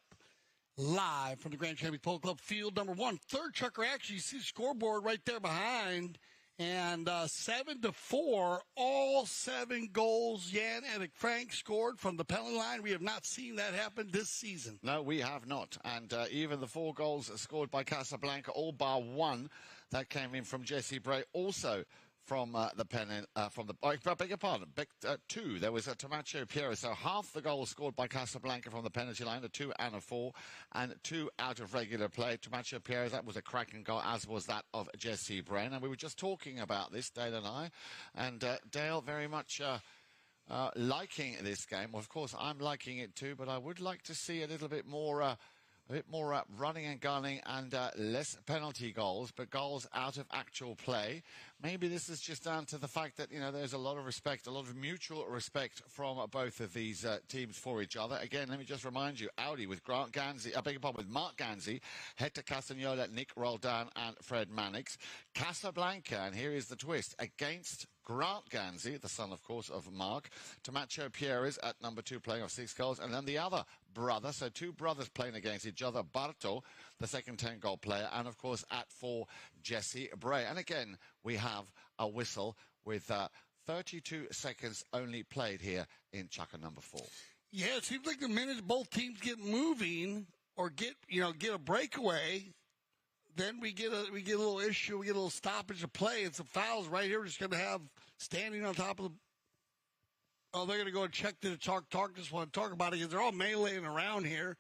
Live from the Grand Champions Polo Club, field number 1. Third chukker action. You see the scoreboard right there behind. And 7-4, all 7 goals Jan-Erik Frank scored from the penalty line. We have not seen that happen this season. No, we have not. And even the 4 goals scored by Casablanca, all bar 1, that came in from Jesse Bray, also from the penalty, I beg your pardon, 2. There was a Tomacho Piero. So half the goals scored by Casablanca from the penalty line, a 2 and a 4, and 2 out of regular play. Tomacho Piero, that was a cracking goal, as was that of Jesse Bray. And we were just talking about this, Dale and I, and Dale very much liking this game. Well, of course, I'm liking it too, but I would like to see a little bit more running and gunning and less penalty goals, but goals out of actual play. Maybe this is just down to the fact that, there's a lot of respect, a lot of mutual respect from both of these teams for each other. Again, let me just remind you, Audi with Mark Ganzi, Hector Castagnola, Nick Roldan, and Fred Mannix. Casablanca, and here is the twist, against Grant Ganzi, the son, of course, of Mark. Tomacho Pierres at number 2 playing off 6 goals. And then the other brother, so 2 brothers playing against each other. Barto, the second 10-goal player. And, of course, at 4, Jesse Bray. And again, we have a whistle with 32 seconds only played here in chukker number 4. Yeah, it seems like the minute both teams get moving or get a breakaway, then we get a little issue, we get a little stoppage of play, and some fouls right here. We're just going to have standing on top of the. Oh, they're going to go and check the talk. Just want to talk about it because they're all meleeing around here,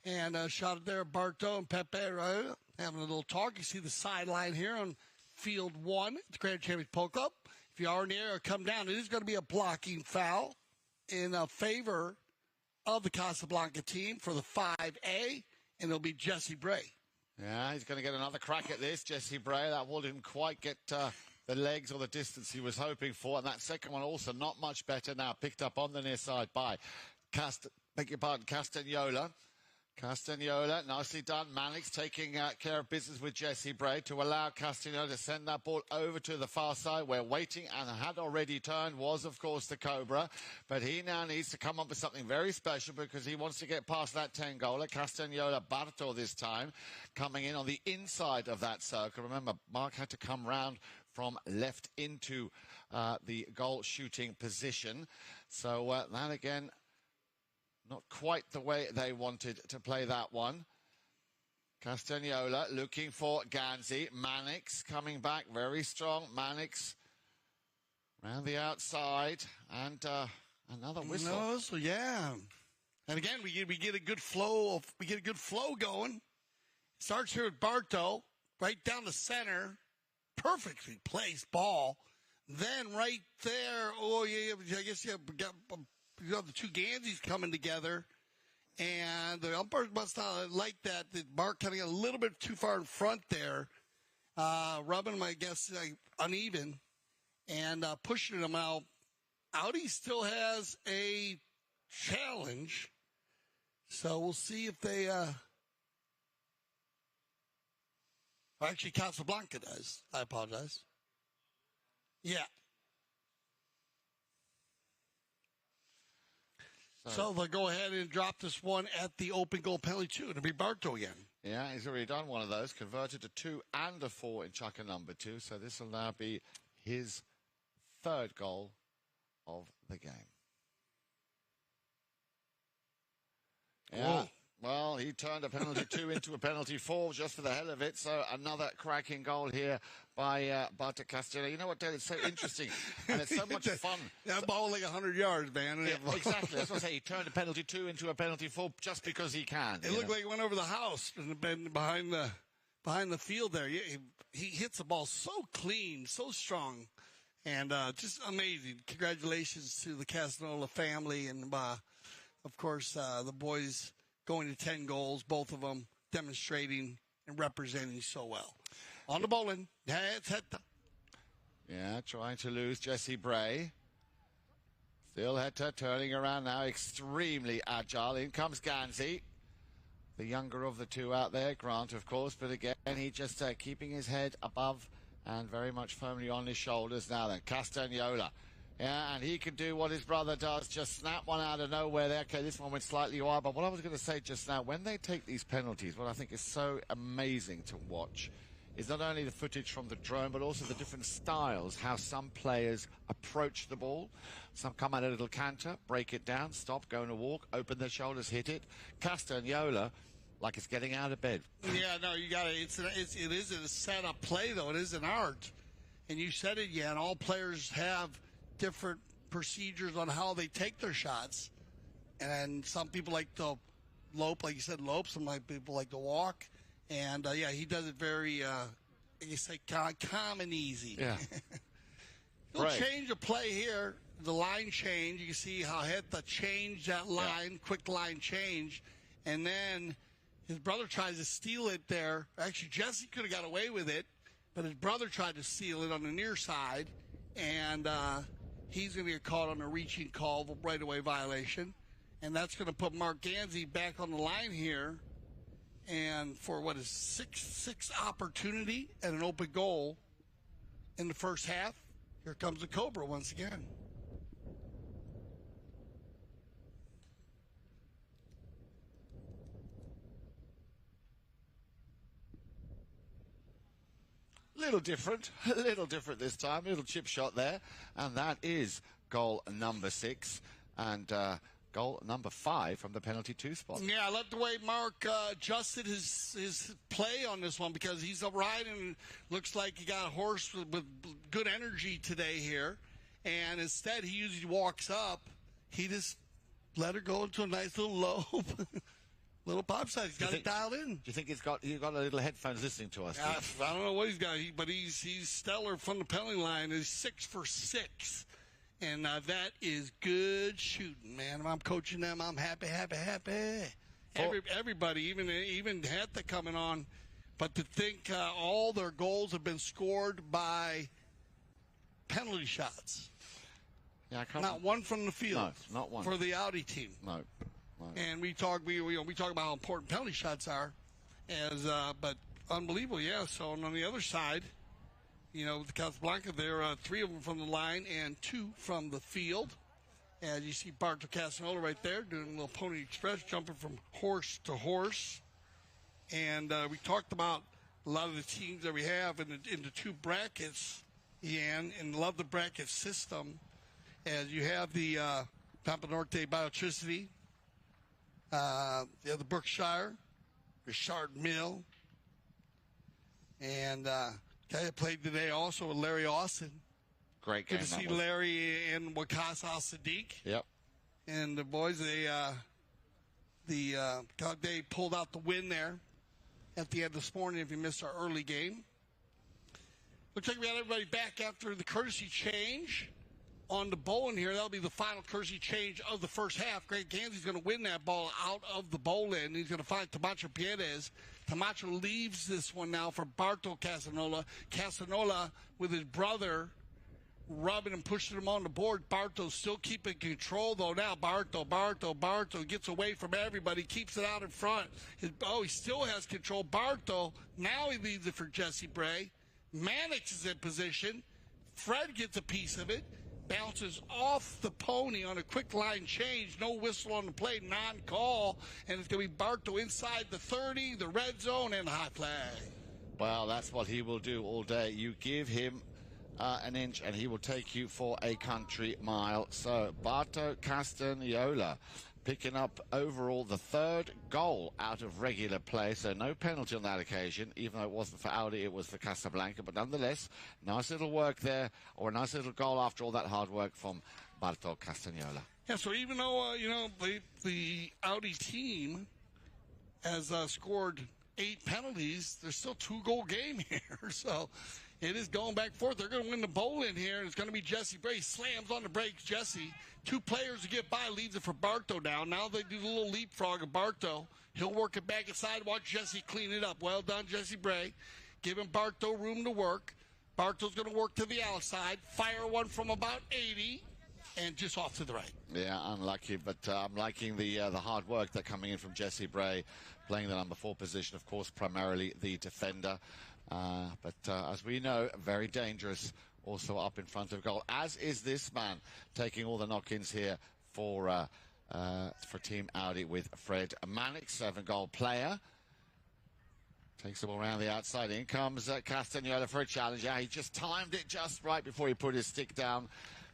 and shot it there. Barto and Pepe right, having a little talk. You see the sideline here on field 1 at the Grand Champions Polo Club. If you are in the area, come down. It is going to be a blocking foul in favor of the Casablanca team for the 5A, and it'll be Jesse Bray. Yeah, he's going to get another crack at this, Jesse Bray. That ball didn't quite get the legs or the distance he was hoping for. And that second one also not much better now. Picked up on the near side by Castagnola. Castagnola, nicely done. Mannix taking care of business with Jesse Bray to allow Castagnola to send that ball over to the far side, where waiting and had already turned was, of course, the Cobra. But he now needs to come up with something very special because he wants to get past that 10-goaler. Castagnola, Barto this time, coming in on the inside of that circle. Remember, Mark had to come round from left into the goal-shooting position. So that, again, not quite the way they wanted to play that one. Castagnola looking for Ganzi. Mannix coming back very strong. Mannix around the outside. And another whistle. No whistle, yeah. And again, we get a good flow going. Starts here with Barto, right down the center. Perfectly placed ball. Then right there, I guess you got the two Ganseys coming together, and the umpires must not like that. The Mark kind of got a little bit too far in front there, rubbing him, I guess, uneven, and pushing him out. Audi still has a challenge, so we'll see if they actually, Casablanca does. I apologize. Yeah. So they'll go ahead and drop this one at the open goal penalty 2. It'll be Barto again. Yeah, he's already done one of those, converted to 2 and a 4 in chukka number 2. So this will now be his 3rd goal of the game. Yeah. Whoa. Well, he turned a penalty 2 into a penalty 4 just for the hell of it. So another cracking goal here by Barto Castillo. You know what, Dale? It's so interesting, and it's so much fun. That ball like 100 yards, man. Yeah, exactly. That's what I say. He turned a penalty 2 into a penalty 4 just because he can. It looked like it went over the house and behind the field there. He hits the ball so clean, so strong, and just amazing. Congratulations to the Casanova family, and of course the boys going to 10 goals, both of them demonstrating and representing so well. On the bowling. Yeah, trying to lose Jesse Bray. Still Heta turning around now, extremely agile. In comes Gansey, the younger of the two out there, Grant, of course. But again, he just keeping his head above and very much firmly on his shoulders now then. Castagnola. Yeah, and he can do what his brother does, just snap one out of nowhere there. Okay, this one went slightly wide, but what I was going to say just now, when they take these penalties, what I think is so amazing to watch is not only the footage from the drone, but also the different styles, how some players approach the ball. Some come at a little canter, break it down, stop, go on a walk, open their shoulders, hit it. Castagnola, like it's getting out of bed. Yeah, no, you got to. It is a setup play, though. It is an art. And you said it, yeah, and all players have different procedures on how they take their shots, and some people like to lope, like you said, lope. Some people like to walk, and yeah, he does it very, you say, calm and easy. Yeah. He'll Right. change a play here, the line change. You can see how Heta changed that line, quick line change, and then his brother tries to steal it there. Actually, Jesse could have got away with it, but his brother tried to steal it on the near side, and he's going to get caught on a reaching call, right-of-way violation. And that's going to put Mark Gansey back on the line here. And for what is six opportunity and an open goal in the first half, here comes the Cobra once again. A little different this time. A little chip shot there. And that is goal number 6. And goal number 5 from the penalty 2 spot. Yeah, I love the way Mark adjusted his play on this one, because he's up riding and looks like he got a horse with good energy today here. And instead, he usually walks up. He just let her go into a nice little lobe. Little pop size. He's got it dialed in. Do you think you've got a little headphones listening to us? I don't know what he's got, but he's stellar from the penalty line. He's 6 for 6. And that is good shooting, man. If I'm coaching them, I'm happy. Everybody, even Heta coming on. But to think all their goals have been scored by penalty shots. Yeah, I can't. Not one from the field. No, not one. For the Audi team. No. And we talk about how important penalty shots are, but unbelievable, yeah. So on the other side, with Casablanca, there are 3 of them from the line and 2 from the field. And you see Barto Casanola right there doing a little Pony Express, jumping from horse to horse. And we talked about a lot of the teams that we have in the 2 brackets, Ian, and love the bracket system. As you have the Pampa Norte Biotricity, the Berkshire, Richard Mill, and guy that played today also with Larry Austin. Great game. Good to see Larry and Wakas Al Sadiq. Yep. And the boys, they pulled out the win there at the end this morning. If you missed our early game, looks like we had everybody back after the courtesy change. on the bowling here. That'll be the final courtesy change of the first half. Greg Gansey's going to win that ball out of the bowl end. He's going to find Camacho Pierez. Camacho leaves this one now for Barto Casanola. Casanola with his brother rubbing and pushing him on the board. Barto still keeping control, though. Now Barto gets away from everybody, keeps it out in front. He still has control. Barto, now he leaves it for Jesse Bray. Mannix is in position. Fred gets a piece of it. Bounces off the pony on a quick line change. No whistle on the play, non-call. And it's going to be Barto inside the 30, the red zone, and the high flag. Well, that's what he will do all day. You give him an inch and he will take you for a country mile. So Barto Castagnola picking up overall the third goal out of regular play. So no penalty on that occasion, even though it wasn't for Audi, it was for Casablanca. But nonetheless, nice little work there, or a nice little goal after all that hard work from Barto Castagnola. Yeah, so even though, the Audi team has scored 8 penalties, there's still 2-goal game here. So it is going back and forth. They're going to win the bowl in here, and it's going to be Jesse Bray. Slams on the brakes, Jesse. 2 players to get by, leaves it for Barto now. Now they do the little leapfrog of Barto. He'll work it back inside. Watch Jesse clean it up. Well done, Jesse Bray. Giving Barto room to work. Barto's going to work to the outside. Fire one from about 80. And just off to the right. Yeah, unlucky, but I'm liking the hard work that's coming in from Jesse Bray, playing the number 4 position, of course, primarily the defender. But as we know, very dangerous, also up in front of goal, as is this man, taking all the knock-ins here for Team Audi with Fred Mannix, 7-goal player. Takes the ball around the outside. In comes Castagnola for a challenge. Yeah, he just timed it just right before he put his stick down.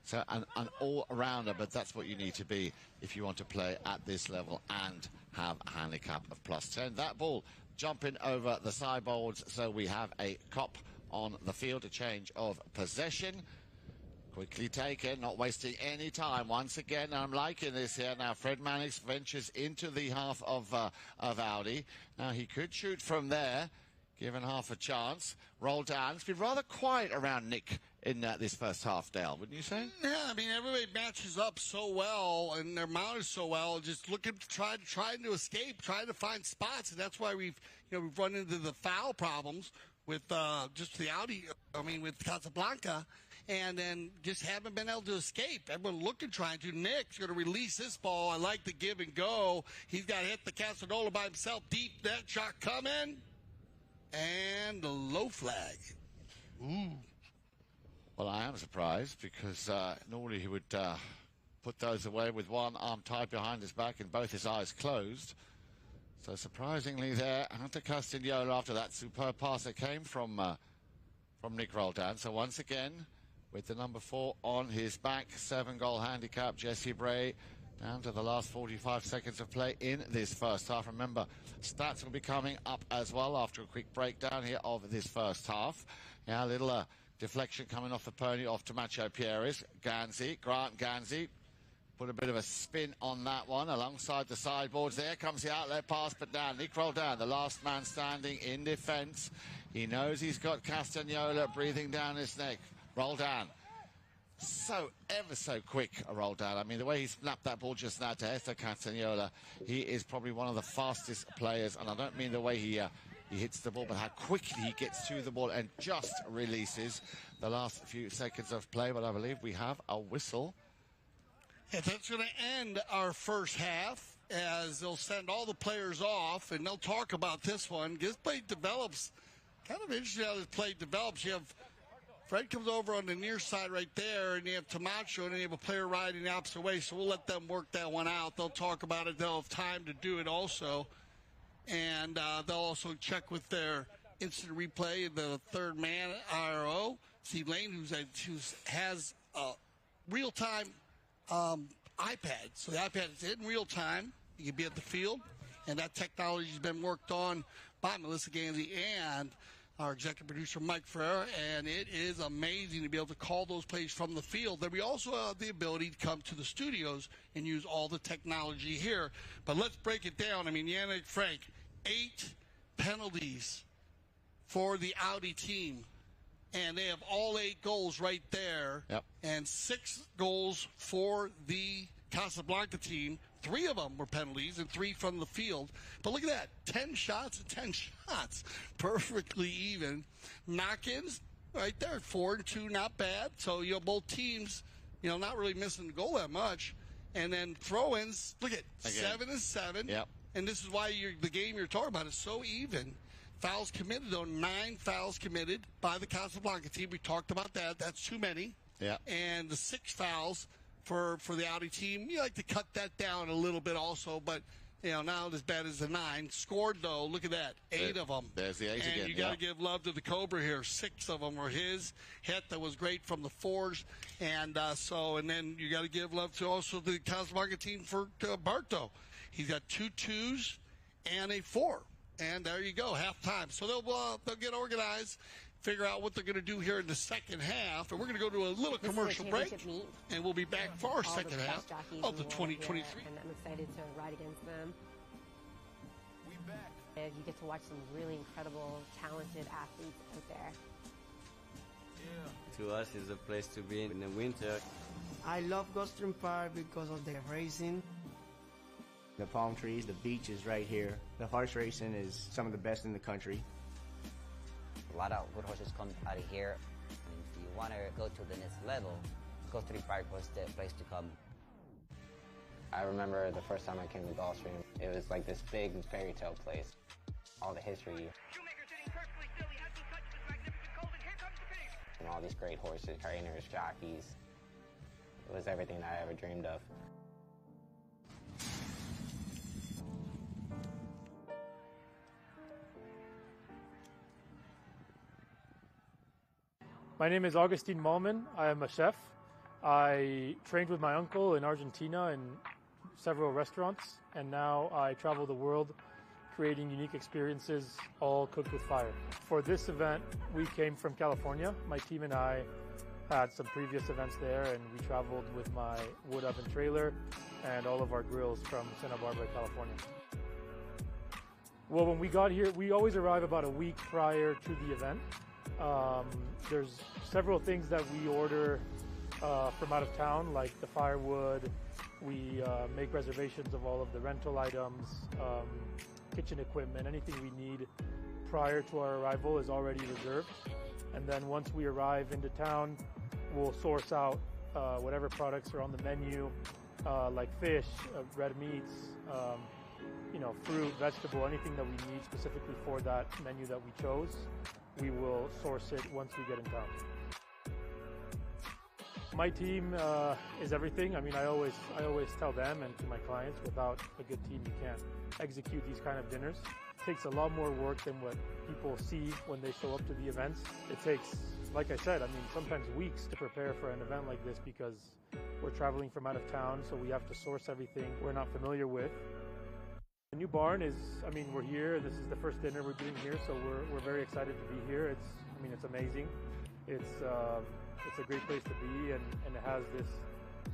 So an all-rounder, but that's what you need to be if you want to play at this level and have a handicap of +10. That ball jumping over the sideboards, so we have a cop on the field, a change of possession. Quickly taken, not wasting any time. Once again, I'm liking this here. Now, Fred Mannix ventures into the half of Audi. Now, he could shoot from there, given half a chance. Roll down. It's been rather quiet around Nick in this first half, Dale, wouldn't you say? Yeah, I mean, everybody matches up so well, and they're mounted so well, just looking to trying to escape, trying to find spots, and that's why we've run into the foul problems with just the Audi, with Casablanca, and then just haven't been able to escape. Everyone looking, trying to. Nick's going to release this ball. I like the give and go. He's got to hit the Casanola by himself. Deep net shot coming, and the low flag. Ooh. Well, I am surprised because normally he would put those away with one arm tied behind his back and both his eyes closed. So surprisingly there, Hunter Castagnola, after that superb pass that came from Nick Roldan. So once again, with the number 4 on his back, 7-goal handicap, Jesse Bray down to the last 45 seconds of play in this first half. Remember, stats will be coming up as well after a quick breakdown here of this first half. Now, a little deflection coming off the pony, off to Macho Pieris. Grant Gansey, put a bit of a spin on that one alongside the sideboards. There comes the outlet pass, but down. Nick Roldan, the last man standing in defence. He knows he's got Castagnola breathing down his neck. Roldan, ever so quick, Roldan. I mean, the way he snapped that ball just now to Hector Castagnola, he is probably one of the fastest players, and I don't mean the way he hits the ball, but how quickly he gets to the ball and just releases the last few seconds of play. But I believe we have a whistle. Yeah, that's going to end our first half, as they'll send all the players off, and they'll talk about this one. This play develops, kind of interesting how this play develops. You have Fred comes over on the near side right there, and you have Camacho, and then you have a player riding the opposite way, so we'll let them work that one out. They'll talk about it. They'll have time to do it also. And they'll also check with their instant replay, the third man, IRO, Steve Lane, who has a real-time iPad. So the iPad is in real time. You can be at the field, and that technology has been worked on by Melissa Gansey and our executive producer, Mike Ferreira, and it is amazing to be able to call those plays from the field. Then we also have the ability to come to the studios and use all the technology here. But let's break it down. I mean, Yannick Frank, 8 penalties for the Audi team. And they have all 8 goals right there. Yep. And 6 goals for the Casablanca team. 3 of them were penalties and 3 from the field. But look at that. 10 shots and 10 shots. Perfectly even. Knock-ins right there. 4-2, not bad. So, both teams, not really missing the goal that much. And then throw-ins, look at 7-7. Yep. And this is why the game you're talking about is so even. Fouls committed, though, 9 fouls committed by the Casablanca team. We talked about that. That's too many. Yeah. And the 6 fouls for the Audi team. You like to cut that down a little bit also, but, not as bad as the 9. Scored, though, look at that, 8 of them. There's the 8 again. And you got to give love to the Cobra here. 6 of them were his. Hit that was great from the Forge. And and then you got to give love to also the Casablanca team for Barto. He's got 2 2s and a 4. And there you go, halftime. So they'll get organized, figure out what they're going to do here in the second half. And we're going to go to a little commercial break. And we'll be back for our second half of the 2023. And I'm excited to ride against them. And you get to watch some really incredible, talented athletes out there. To us, it's a place to be in the winter. I love Gulfstream Park because of the racing. The palm trees, the beach is right here. The horse racing is some of the best in the country. A lot of good horses come out of here. And if you want to go to the next level, Gulfstream Park was the place to come. I remember the first time I came to Gulfstream, it was like this big fairy tale place. All the history. And all these great horses, trainers, jockeys. It was everything that I ever dreamed of. My name is Augustine Malman. I am a chef. I trained with my uncle in Argentina in several restaurants, and now I travel the world creating unique experiences, all cooked with fire. For this event, we came from California. My team and I had some previous events there, and we traveled with my wood oven trailer and all of our grills from Santa Barbara, California. Well, when we got here, we always arrive about a week prior to the event. There's several things that we order from out of town, like the firewood. We make reservations of all of the rental items, kitchen equipment, anything we need prior to our arrival is already reserved. And then once we arrive into town, we'll source out whatever products are on the menu, like fish, red meats, fruit, vegetable, anything that we need specifically for that menu that we chose. We will source it once we get in town. My team is everything. I mean, I always tell them and to my clients, without a good team, you can't execute these kind of dinners. It takes a lot more work than what people see when they show up to the events. It takes, like I said, sometimes weeks to prepare for an event like this because we're traveling from out of town, so we have to source everything we're not familiar with. The new barn is, we're here. This is the first dinner we're doing here, so we're very excited to be here. It's amazing. It's a great place to be, and it has this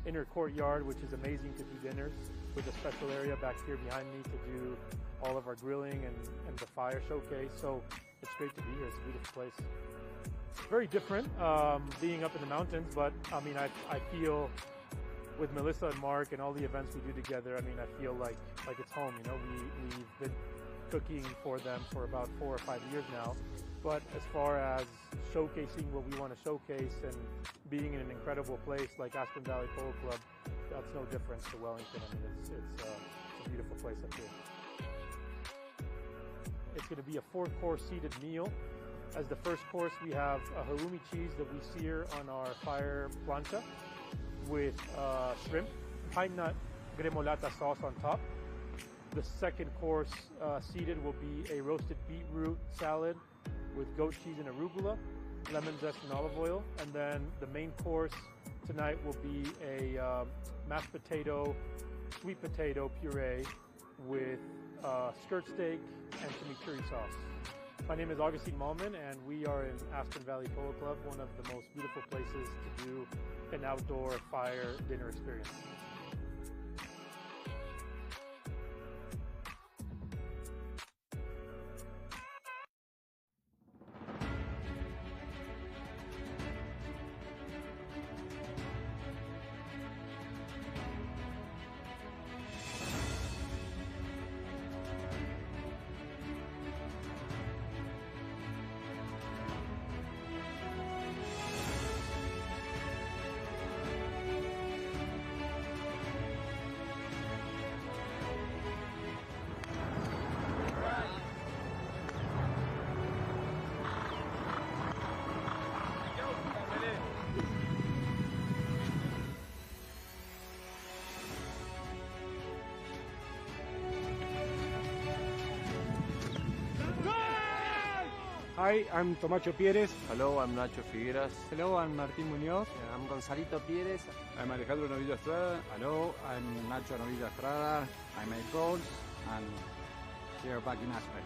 inner courtyard, which is amazing to do dinners, with a special area back here behind me to do all of our grilling and the fire showcase. So it's great to be here. It's a beautiful place. It's very different being up in the mountains, but I feel with Melissa and Mark and all the events we do together, I feel like it's home. We've been cooking for them for about 4 or 5 years now. But as far as showcasing what we want to showcase and being in an incredible place like Aspen Valley Polo Club, that's no different to Wellington. It's a beautiful place up here. It's going to be a 4-course seated meal. As the first course, we have a halloumi cheese that we sear on our fire plancha with shrimp, pine nut gremolata sauce on top. The second course seated will be a roasted beetroot salad with goat cheese and arugula, lemon zest and olive oil. And then the main course tonight will be a mashed potato, sweet potato puree with skirt steak and chimichurri sauce. My name is Augustine Malman, and we are in Aspen Valley Polo Club, one of the most beautiful places to do an outdoor fire dinner experience. Hi, I'm Tomacho Pérez. Hello, I'm Nacho Figueras. Hello, I'm Martín Muñoz. I'm Gonzalito Pérez. I'm Alejandro Novillo Estrada. Hello, I'm Nacho Novillo Estrada. I make goals and here back in Aspen.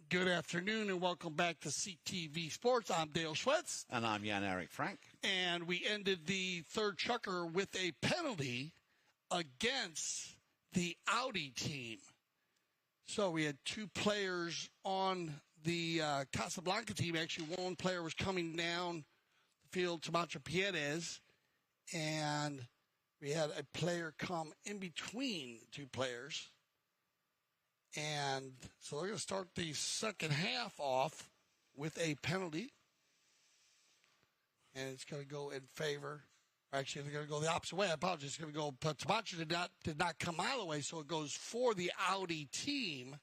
Good afternoon and welcome back to CTV Sports. I'm Dale Schwetz. And I'm Jan-Erik Frank. And we ended the third chukker with a penalty against the Audi team. So we had two players on the Casablanca team. Actually, one player was coming down the field, Tomacho Pérez, and we had a player come in between two players. And so they're going to start the second half off with a penalty. And it's going to go in favor. Actually, they're going to go the opposite way. I apologize. It's going to go. But Tomacho did not come out of the way, so it goes for the Audi team.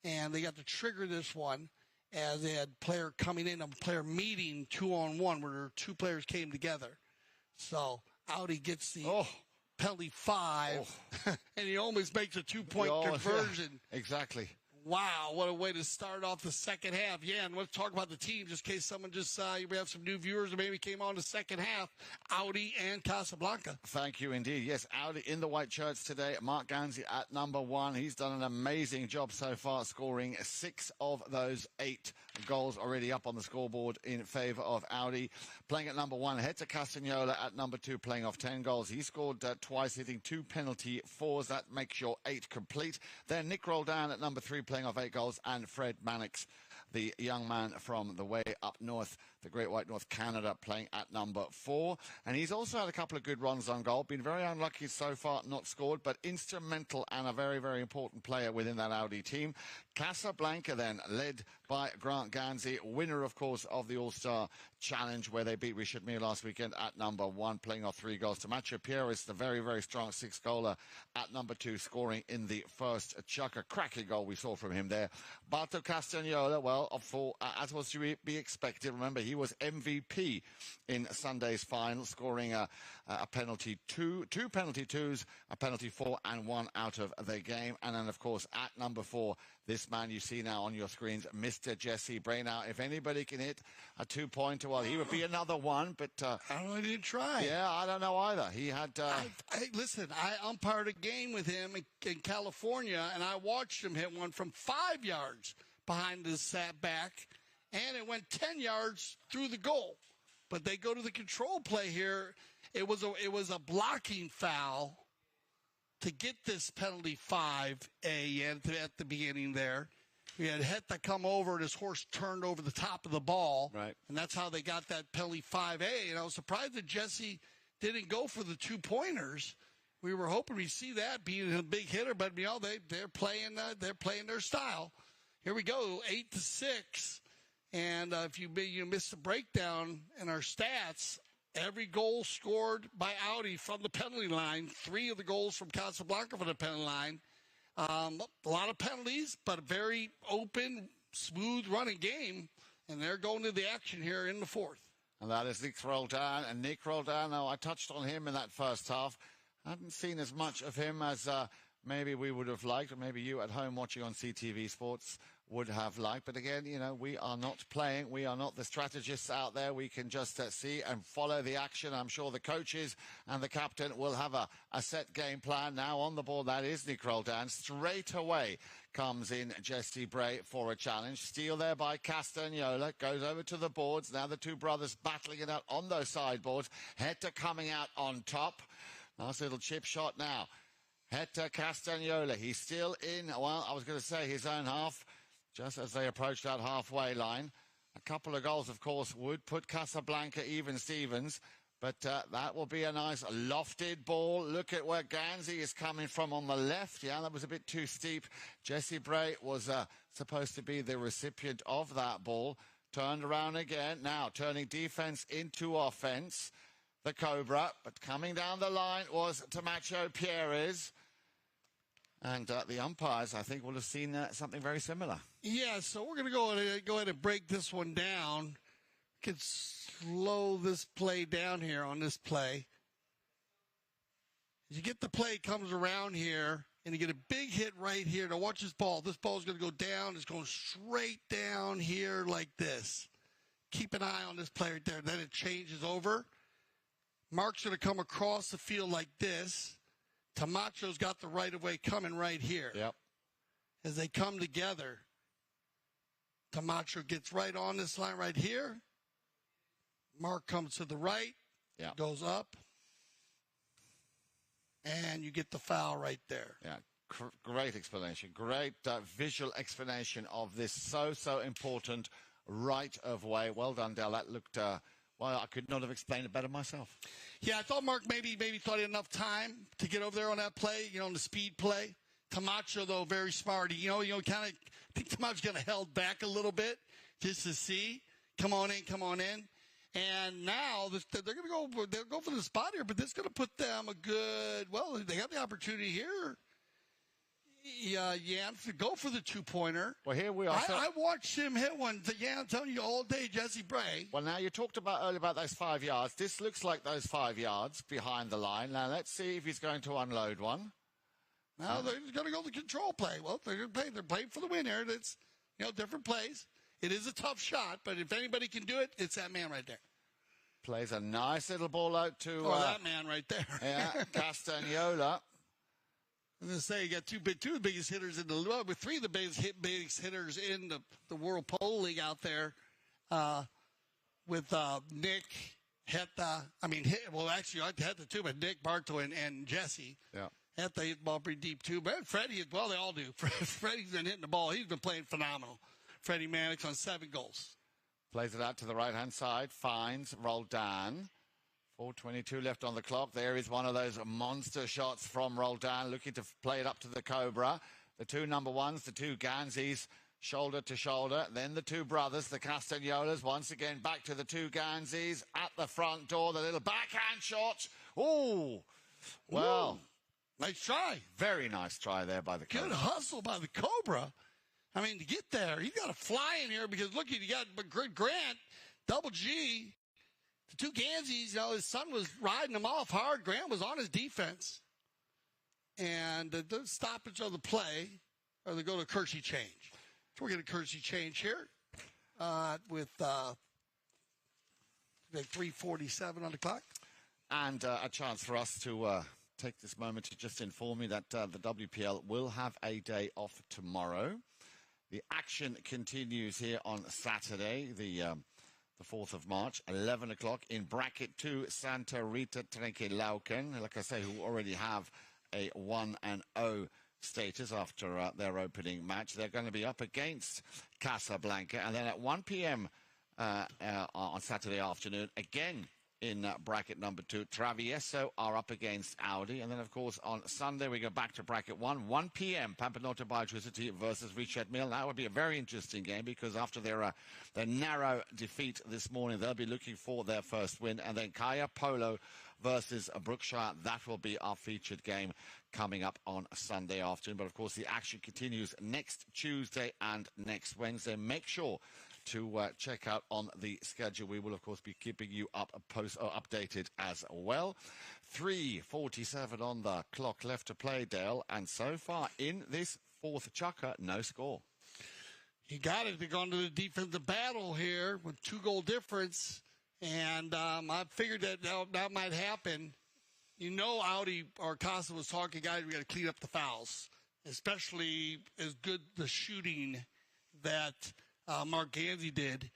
And they got to trigger this one as they had a player coming in, a player meeting 2-on-1 where two players came together. So Audi gets the penalty 5, and he almost makes a 2-point conversion. Yeah, exactly. Wow, what a way to start off the second half. Yeah, and let's talk about the team, just in case someone you may have some new viewers or maybe came on the second half. Audi and Casablanca. Thank you indeed. Yes, Audi in the white shirts today. Mark Ganzi at number 1. He's done an amazing job so far, scoring 6 of those 8 goals already up on the scoreboard in favor of Audi. Playing at number 1, Hector Castagnola at number 2, playing off 10 goals. He scored twice, hitting 2 penalty 4s. That makes your 8 complete. Then Nick Roldan at number 3, playing off 8 goals, and Fred Mannix, the young man from the way up north, the Great White North, Canada, playing at number 4. And he's also had a couple of good runs on goal. Been very unlucky so far, not scored, but instrumental and a very, very important player within that Audi team. Casablanca then, led by Grant Ganzi, winner, of course, of the All-Star Challenge, where they beat Richard Mille last weekend at number 1, playing off 3 goals. Tomacho Pérez, the very, very strong 6-goaler at number 2, scoring in the first chukka. Cracking goal we saw from him there. Barto Castagnola, well, as was to be expected, remember, he was MVP in Sunday's final, scoring a penalty 2, 2 penalty 2s, a penalty 4, and 1 out of the game. And then, of course, at number 4, this man you see now on your screens, Mr. Jesse Brainau. If anybody can hit a 2-pointer, well, he would be another one, but... I don't know, he didn't try. Yeah, I don't know either. He had... Listen, I umpired a game with him in California, and I watched him hit one from 5 yards behind his back, and it went 10 yards through the goal. But they go to the control play here. It was a blocking foul to get this penalty 5A at the beginning there. We had Heta come over, and his horse turned over the top of the ball. Right. And that's how they got that penalty 5A. And I was surprised that Jesse didn't go for the 2-pointers. We were hoping we'd see that being a big hitter, but they're playing their style. Here we go, 8-6. And if you missed the breakdown in our stats, every goal scored by Audi from the penalty line, 3 of the goals from Casablanca from the penalty line. A lot of penalties, but a very open, smooth running game. And they're going to the action here in the 4th. And that is Nick Roldan. And Nick Roldan, now I touched on him in that first half. I hadn't seen as much of him as maybe we would have liked, or maybe you at home watching on CTV Sports would have liked. But again, you know, we are not playing. We are not the strategists out there. We can just see and follow the action. I'm sure the coaches and the captain will have a set game plan now on the ball. That is Nick Roldan. Straight away comes in Jesse Bray for a challenge. Steal there by Castagnola. Goes over to the boards. Now the two brothers battling it out on those sideboards. Hector coming out on top. Nice little chip shot now. Hector Castagnola. He's still in, well, I was going to say his own half, just as they approach that halfway line. A couple of goals, of course, would put Casablanca even Stevens. But that will be a nice lofted ball. Look at where Ganzi is coming from on the left. Yeah, that was a bit too steep. Jesse Bray was supposed to be the recipient of that ball. Turned around again. Now turning defense into offense. The Cobra. But coming down the line was Tomacho Pierres. And the umpires, I think, will have seen something very similar. Yeah, so we're going to go ahead and break this one down. Can slow this play down here on this play. As you get the play, comes around here, and you get a big hit right here. Now watch this ball. This ball is going to go down. It's going straight down here like this. Keep an eye on this play right there. Then it changes over. Mark's going to come across the field like this. Tamacho's got the right of way coming right here. Yep. As they come together, Tamacho gets right on this line right here. Mark comes to the right, goes up, and you get the foul right there. Yeah, great explanation. Great visual explanation of this so important right of way. Well done, Dale. That looked, well, I could not have explained it better myself. Yeah, I thought Mark maybe thought he had enough time to get over there on that play, you know, on the speed play. Tamacho, though, very smart. You know, kind of, I think Tamacho's kind of held back a little bit just to see. Come on in. And now they're going to they'll go for the spot here, but this is going to put them a good, well, they have the opportunity here. Yeah, to go for the two-pointer. Well, here we are. I watched him hit one. Yeah, I'm telling you all day, Jesse Bray. Well, now you talked earlier about those 5 yards. This looks like those 5 yards behind the line. Now let's see if he's going to unload one. Now they're going to go the control play. Well, they're playing for the win here. It's, you know, different plays. It is a tough shot, but if anybody can do it, it's that man right there. Plays a nice little ball out to... that man right there. Yeah, Castagnola. I'm going to say you got two biggest hitters in the world, with three of the biggest hitters in the World Polo League out there, with Nick, Heta. I mean, actually, Heta too, but Nick, Barto, and Jesse. Yeah. Heta hit the ball pretty deep too, but Freddie, well, they all do. Freddie's been hitting the ball. He's been playing phenomenal. Freddie Mannix on 7 goals. Plays it out to the right-hand side. Finds Roldan. 4:22 left on the clock. There is one of those monster shots from Roldan, looking to play it up to the Cobra. The two number ones, the two Ganzis, shoulder to shoulder. Then the two brothers, the Castagnolas, once again back to the two Ganzis at the front door. The little backhand shot. Ooh. Well. Ooh. Nice try. Very nice try there by the Cobra. Good hustle by the Cobra. I mean, to get there, you got to fly in here because, look, you got Grant, Double G, the two Ganzis, you know, his son was riding him off hard. Grant was on his defense. And the stoppage of the play, or they go to Kersey change. So we're getting a Kersey change here with 3:47 on the clock. And a chance for us to take this moment to just inform you that the WPL will have a day off tomorrow. The action continues here on Saturday, the 4th of March, 11 o'clock in bracket 2, Santa Rita Trenkelauken. Like I say, who already have a 1-0 status after their opening match. They're going to be up against Casablanca. And then at 1 p.m. On Saturday afternoon, again, in bracket number 2, Travieso are up against Audi. And then, of course, on Sunday, we go back to bracket 1, 1 p.m., Pampinota Biotricity versus Richard Mill. That would be a very interesting game because after their narrow defeat this morning, they'll be looking for their first win. And then Kaya Polo versus Brookshire. That will be our featured game coming up on Sunday afternoon. But, of course, the action continues next Tuesday and next Wednesday. Make sure to check out on the schedule. We will, of course, be keeping you updated as well. 3:47 on the clock left to play, Dale. And so far in this fourth chukka, no score. He got it. They're going to the defensive battle here with 2-goal difference. And I figured that might happen. You know, Audi or Casa was talking, guys, we got to clean up the fouls, especially as good the shooting that Mark Gansey did,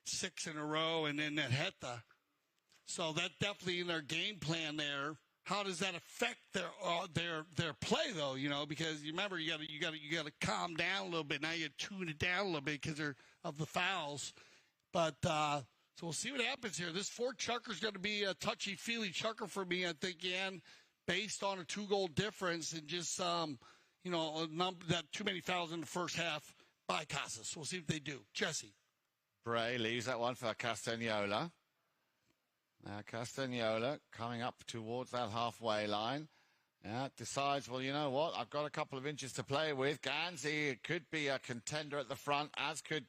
6 in a row, and then that Heta. So that definitely in their game plan there. How does that affect their play though? You know, because you remember you got to calm down a little bit. Now you tune it down a little bit because of the fouls. But so we'll see what happens here. This fourth chukker is going to be a touchy-feely chukker for me, I think, Ian, based on a 2-goal difference and just that too many fouls in the first half by Casas. So we'll see what they do. Jesse. Bray leaves that one for Castagnola. Now Castagnola coming up towards that halfway line. Decides, well, you know what? I've got a couple of inches to play with. Gansey could be a contender at the front, as could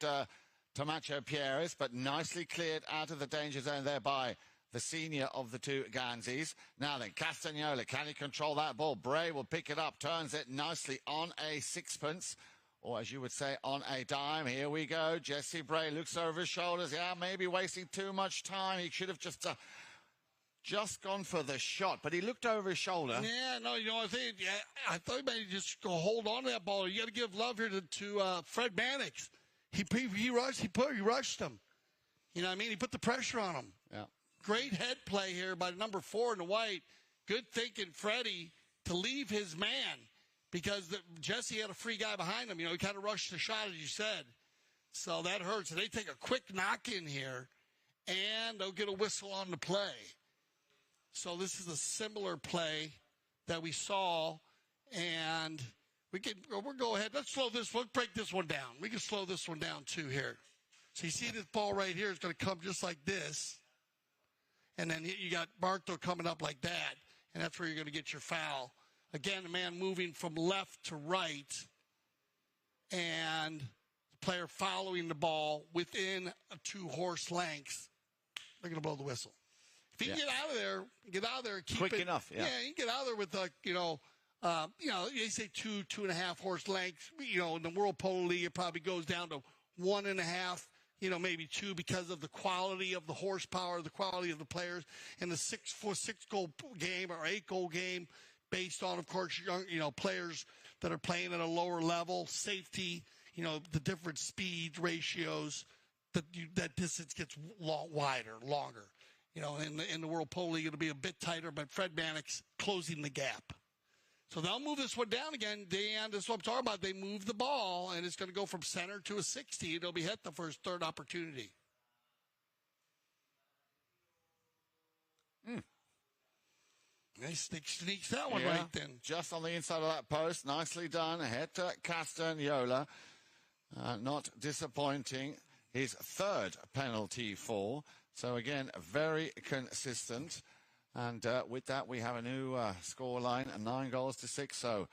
Tomacho Pierres, but nicely cleared out of the danger zone there by the senior of the two Ganseys. Now then, Castagnola, can he control that ball? Bray will pick it up, turns it nicely on a sixpence, or as you would say, on a dime. Here we go. Jesse Bray looks over his shoulders. Yeah, maybe wasting too much time. He should have just gone for the shot, but he looked over his shoulder. Yeah, no, you know, I thought maybe just go hold on to that ball. You got to give love here to Fred Mannix. He rushed him. You know what I mean? He put the pressure on him. Yeah. Great head play here by number 4 in the white. Good thinking, Freddie, to leave his man because Jesse had a free guy behind him. You know, he kind of rushed the shot, as you said. So that hurts. And they take a quick knock in here, and they'll get a whistle on the play. So this is a similar play that we saw, and we'll go ahead. Let's break this one down. We can slow this one down too here. So you see this ball right here is going to come just like this. And then you got Barto coming up like that. And that's where you're going to get your foul. Again, the man moving from left to right. And the player following the ball within 2 horse lengths. They're going to blow the whistle. If he can get out of there, keep quick it. Enough, yeah. Yeah, you can get out of there with they say 2.5 horse lengths. You know, in the World Polo League, it probably goes down to 1.5. Maybe 2 because of the quality of the horsepower, the quality of the players, and the 6-goal game or 8-goal game, based on, of course, young, players that are playing at a lower level, safety, the different speed ratios. That distance gets wider, longer. In the World Polo League, it'll be a bit tighter, but Fred Mannix closing the gap. So they'll move this one down again, Dan. That's what I'm talking about. They move the ball, and it's going to go from center to a 60. It'll be Heta for his 3rd opportunity. He sneaks that one right then. Just on the inside of that post. Nicely done. Heta Castagnola. Not disappointing. His 3rd penalty fall. So, again, very consistent. And with that, we have a new score line, 9-6. So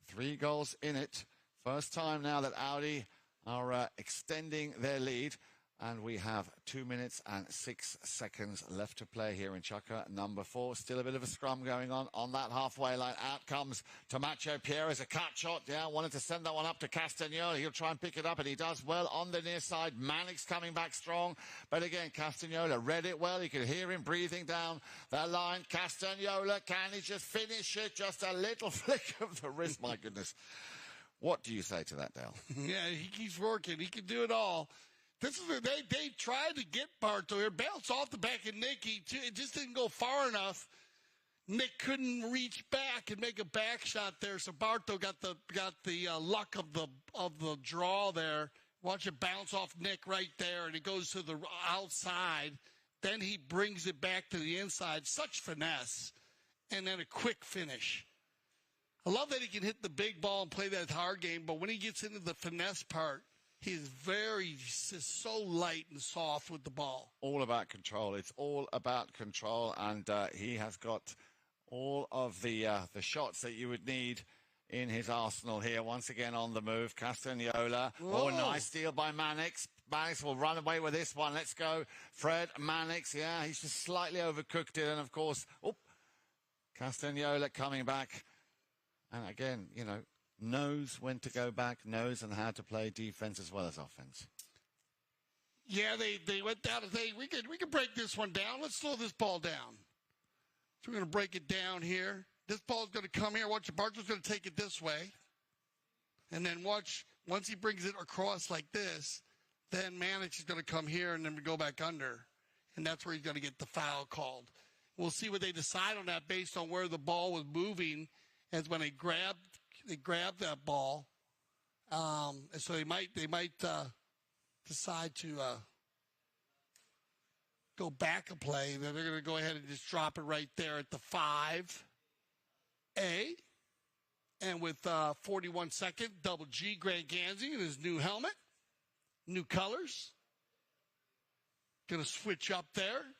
3 goals in it. First time now that Audi are extending their lead. And we have 2 minutes and 6 seconds left to play here in chukka number 4. Still a bit of a scrum going on that halfway line. Out comes Tomacho Pierres, a cut shot. Yeah, wanted to send that one up to Castagnola. He'll try and pick it up, and he does well on the near side. Mannix coming back strong. But again, Castagnola read it well. You could hear him breathing down that line. Castagnola, can he just finish it? Just a little flick of the wrist, my goodness. What do you say to that, Dale? Yeah, he keeps working. He can do it all. They tried to get Barto here, bounced off the back of Nick. It just didn't go far enough. Nick couldn't reach back and make a back shot there, so Barto got the luck of the draw there. Watch it bounce off Nick right there, and it goes to the outside. Then he brings it back to the inside. Such finesse, and then a quick finish. I love that he can hit the big ball and play that hard game, but when he gets into the finesse part, he's so light and soft with the ball. All about control. It's all about control, and he has got all of the shots that you would need in his arsenal here. Once again on the move, Castagnola. Whoa. Oh, nice steal by Mannix. Mannix will run away with this one. Let's go. Fred Mannix. Yeah, he's just slightly overcooked it. And, of course, Castagnola coming back. And, again, you know, knows when to go back, knows and how to play defense as well as offense. Yeah, they went down and say, we can break this one down. Let's slow this ball down. So we're going to break it down here. This ball's going to come here. Watch, Bartow's going to take it this way. And then watch, once he brings it across like this, then Mannix is going to come here and then we go back under. And that's where he's going to get the foul called. We'll see what they decide on that based on where the ball was moving as when they grabbed that ball. And so they might decide to go back a play. Then they're going to go ahead and just drop it right there at the 5A. And with 41 seconds, Double G, Grant Gansey in his new helmet, new colors. Going to switch up there.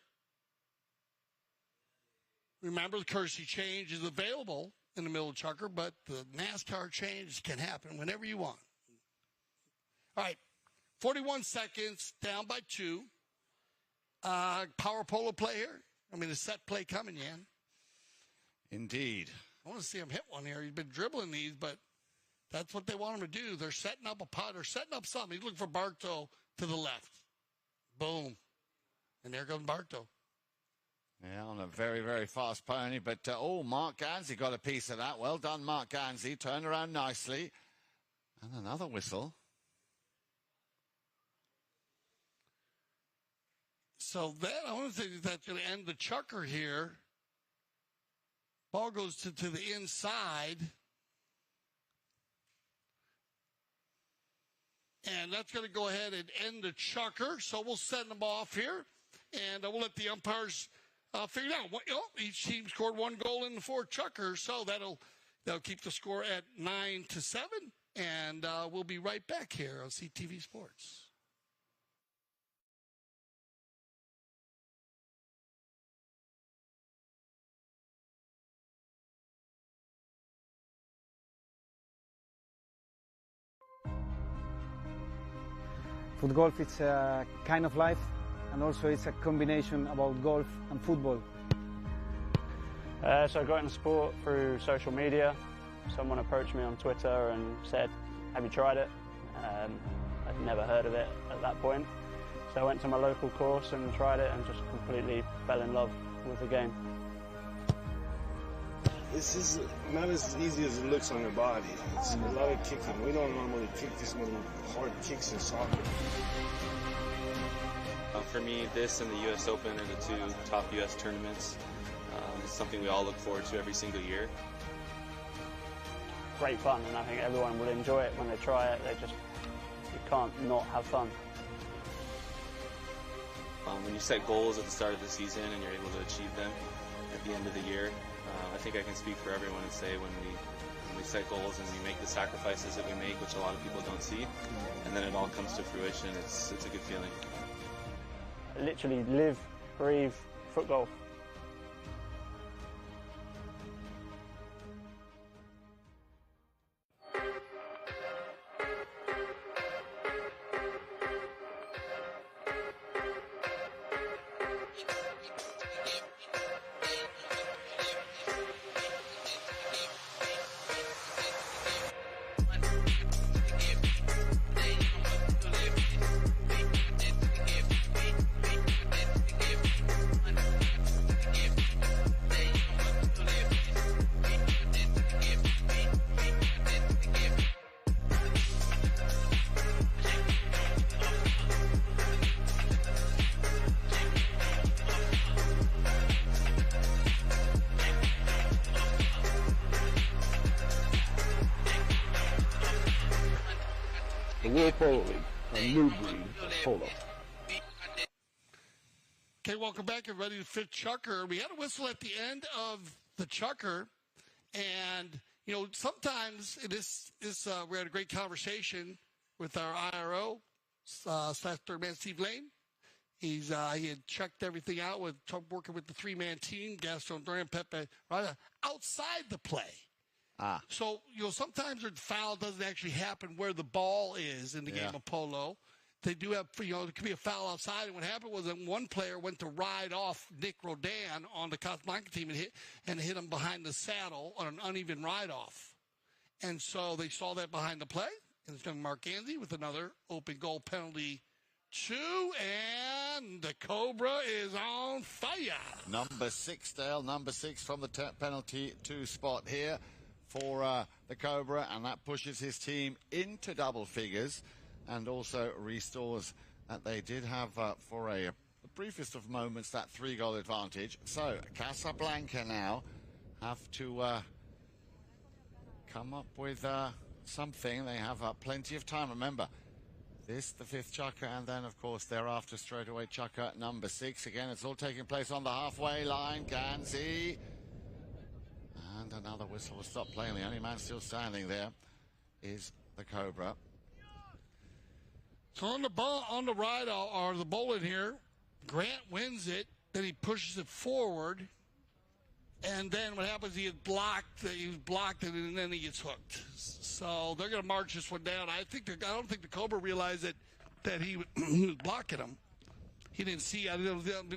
Remember, the courtesy change is available in the middle of chukka, but the NASCAR change can happen whenever you want. All right, 41 seconds, down by 2. Power polo play here. I mean, a set play coming, Jan. Indeed. I want to see him hit one here. He's been dribbling these, but that's what they want him to do. They're setting up a putt or setting up something. He's looking for Bartow to the left. Boom. And there goes Bartow. Yeah, on a very, very fast pony. But, Mark Gansey got a piece of that. Well done, Mark Gansey. Turned around nicely. And another whistle. So then I want to say that's going to end the chukka here. Ball goes to the inside. And that's going to go ahead and end the chukka. So we'll send them off here. And we'll let the umpires figure it out. Each team scored 1 goal in the 4 chukkers. So that'll keep the score at 9-7. And we'll be right back here on CTV Sports. Foot golf, it's a kind of life, and also it's a combination about golf and football. So I got into sport through social media. Someone approached me on Twitter and said, have you tried it? I'd never heard of it at that point. So I went to my local course and tried it and just completely fell in love with the game. This is not as easy as it looks on your body. It's a lot of kicking. We don't normally kick this many hard kicks in soccer. For me, this and the U.S. Open are the 2 top U.S. tournaments. It's something we all look forward to every single year. Great fun, and I think everyone will enjoy it when they try it. You can't not have fun. When you set goals at the start of the season and you're able to achieve them at the end of the year, I think I can speak for everyone and say when we set goals and we make the sacrifices that we make, which a lot of people don't see, and then it all comes to fruition, it's a good feeling. I literally live, breathe foot golf. The World Polo League, a new breed of polo. Okay, welcome back, everybody, to Fifth Chukka. We had a whistle at the end of the chukka, and sometimes we had a great conversation with our IRO / third man Steve Lane. He had checked everything out working with the 3-man team, Gaston Duran, Pepe Rada, outside the play. So, sometimes the foul doesn't actually happen where the ball is in the game of polo. They do have, there could be a foul outside. And what happened was that one player went to ride off Nick Rodan on the Casablanca team and hit him behind the saddle on an uneven ride-off. And so they saw that behind the play. And it's going to Mark Ganzi with another open goal penalty. 2, and the Cobra is on fire. Number 6, Dale. Number 6 from the penalty 2 spot here for the Cobra, and that pushes his team into double figures and also restores that they did have for the briefest of moments that 3-goal advantage. So Casablanca now have to come up with something. They have plenty of time. Remember, this, the 5th chukka, and then, of course, thereafter, straight away, chukka number 6. Again, it's all taking place on the halfway line. Ganzi. And another whistle will stop playing. The only man still standing there is the Cobra. So on the ride, or the bowling here, Grant wins it. Then he pushes it forward. And then what happens, he was blocked, and then he gets hooked. So they're going to march this one down. I don't think the Cobra realized that he was blocking him. He didn't see.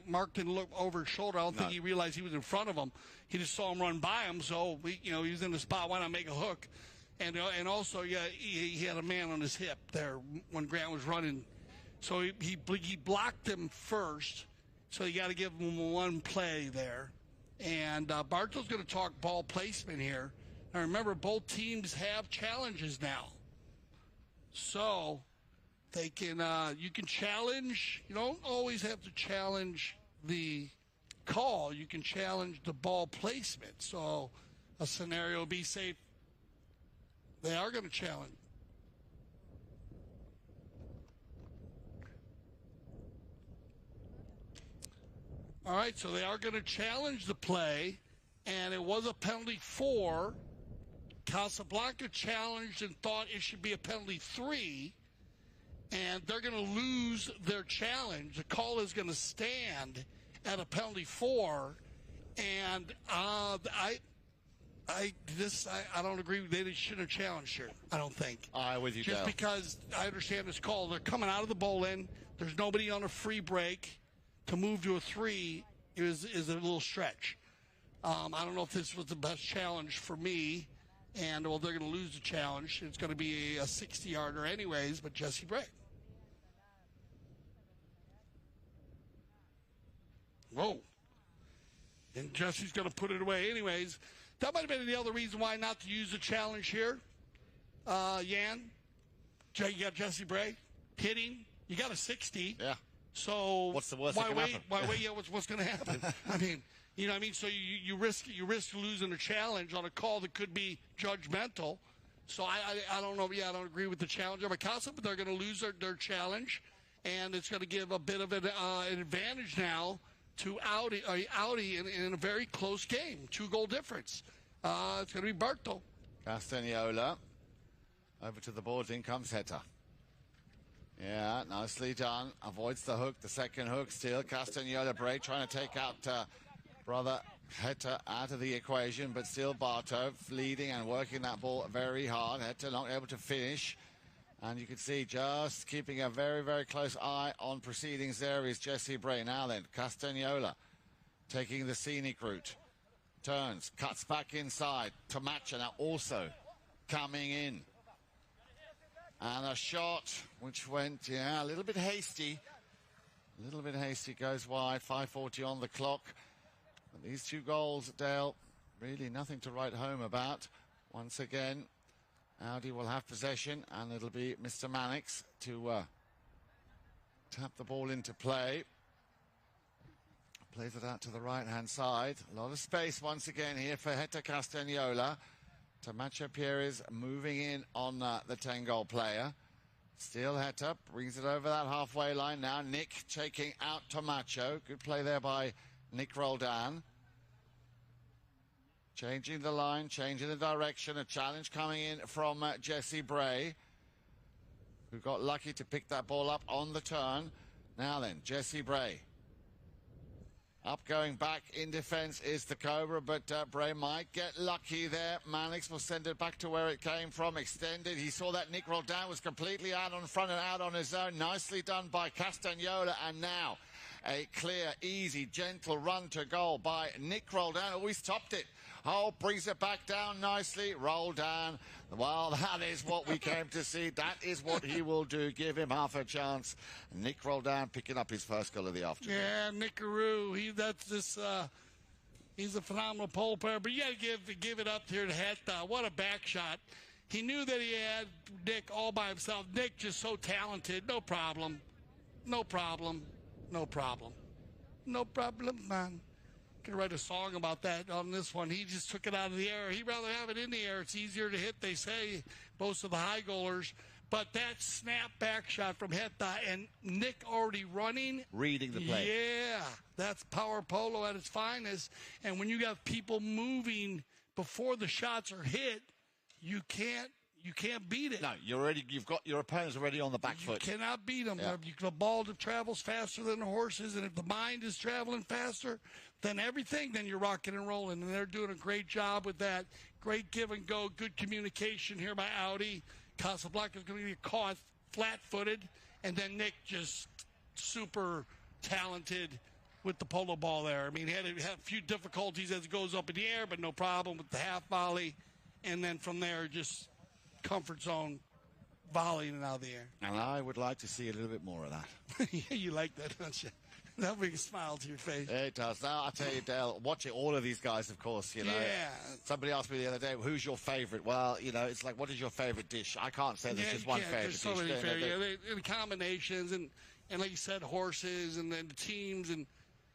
Mark didn't look over his shoulder. I don't think he realized he was in front of him. He just saw him run by him. So he was in the spot. Why not make a hook? And also, he had a man on his hip there when Grant was running. So he blocked him first. So you got to give him one play there. And Bartol's going to talk ball placement here. Now, remember, both teams have challenges now. So they can, you can challenge. You don't always have to challenge the call. You can challenge the ball placement. So a scenario would be, say, they are going to challenge. All right, so they are going to challenge the play, and it was a penalty 4. Casablanca challenged and thought it should be a penalty 3, and they're going to lose their challenge. The call is going to stand at a penalty 4, and I don't agree. They shouldn't have challenged here, I don't think. With you, Just Dale. because I understand this call. They're coming out of the bowl in. There's nobody on a free break. To move to a 3 is a little stretch. I don't know if this was the best challenge for me, and they're going to lose the challenge. It's going to be a 60-yarder anyways, but Jesse Bray. Whoa. And Jesse's going to put it away anyways. That might have been the other reason why not to use the challenge here. Yan, you got Jesse Bray hitting. You got a 60. Yeah. So what's the worst that can happen? Why wait? Yeah, what's going to happen? I mean, you know what I mean? So you risk losing a challenge on a call that could be judgmental. So I don't know. Yeah, I don't agree with the challenge of Casa, but they're going to lose their challenge, and it's going to give a bit of an advantage now to Audi in a very close game, 2-goal difference. It's going to be Berto. Castagnola over to the boards. In comes Heta. Yeah, nicely done. Avoids the hook, the second hook still. Castagnola Bray trying to take out brother Heta out of the equation, but still Barto leading and working that ball very hard. Heta not able to finish. And you can see just keeping a very, very close eye on proceedings there is Jesse Bray. Now then, Castagnola taking the scenic route. Turns, cuts back inside. Tomacha now also coming in. And a shot which went, a little bit hasty. A little bit hasty, goes wide. 5:40 on the clock. But these 2 goals, Dale, really nothing to write home about. Once again, Audi will have possession, and it'll be Mr. Mannix to tap the ball into play. Plays it out to the right-hand side. A lot of space once again here for Heta Castagnola. Tomacha Pierres moving in on the 10-goal player. Still Heta brings it over that halfway line. Now Nick taking out Tomacho. Good play there by Nick Roldan. Changing the line, changing the direction. A challenge coming in from Jesse Bray, who got lucky to pick that ball up on the turn. Now then, Jesse Bray. Up going back in defence is the Cobra, but Bray might get lucky there. Mannix will send it back to where it came from, extended. He saw that Nick Roldan was completely out on front and out on his own. Nicely done by Castagnola, and now a clear, easy, gentle run to goal by Nick Roldan. Oh, he's topped it. Oh, brings it back down nicely. Roldan. Well, that is what we came to see. That is what he will do. Give him half a chance. Nick Roldan picking up his first goal of the afternoon. Yeah, Nickaroo. He's a phenomenal pole player, but you got to give it up here to Heta. What a back shot. He knew that he had Nick all by himself. Nick just so talented. No problem. No problem. No problem. No problem, man. Could write a song about that on this one. He just took it out of the air. He'd rather have it in the air. It's easier to hit, they say, most of the high goalers. But that snap back shot from Heta and Nick already running. Reading the play. Yeah, that's power polo at its finest. And when you got people moving before the shots are hit, you can't beat it. No, you've got your opponents already on the back foot. You cannot beat them. Yeah. The ball travels faster than the horses, and if the mind is traveling faster than everything, then you're rocking and rolling. And they're doing a great job with that. Great give and go, good communication here by Audi. Casablanca is going to get caught flat-footed, and then Nick just super talented with the polo ball there. I mean, he had a few difficulties as it goes up in the air, but no problem with the half volley. And then from there, just comfort zone volleying it out of the air. And I would like to see a little bit more of that. Yeah, you like that, don't you? That'll bring a smile to your face. It does. Now, I tell you, Dale, watching all of these guys, of course, you know. Yeah. Somebody asked me the other day, who's your favourite? Well, you know, it's like, what is your favourite dish? I can't say there's just one favourite dish. There's so many favorite. The combinations, and like you said, horses, and then the teams, and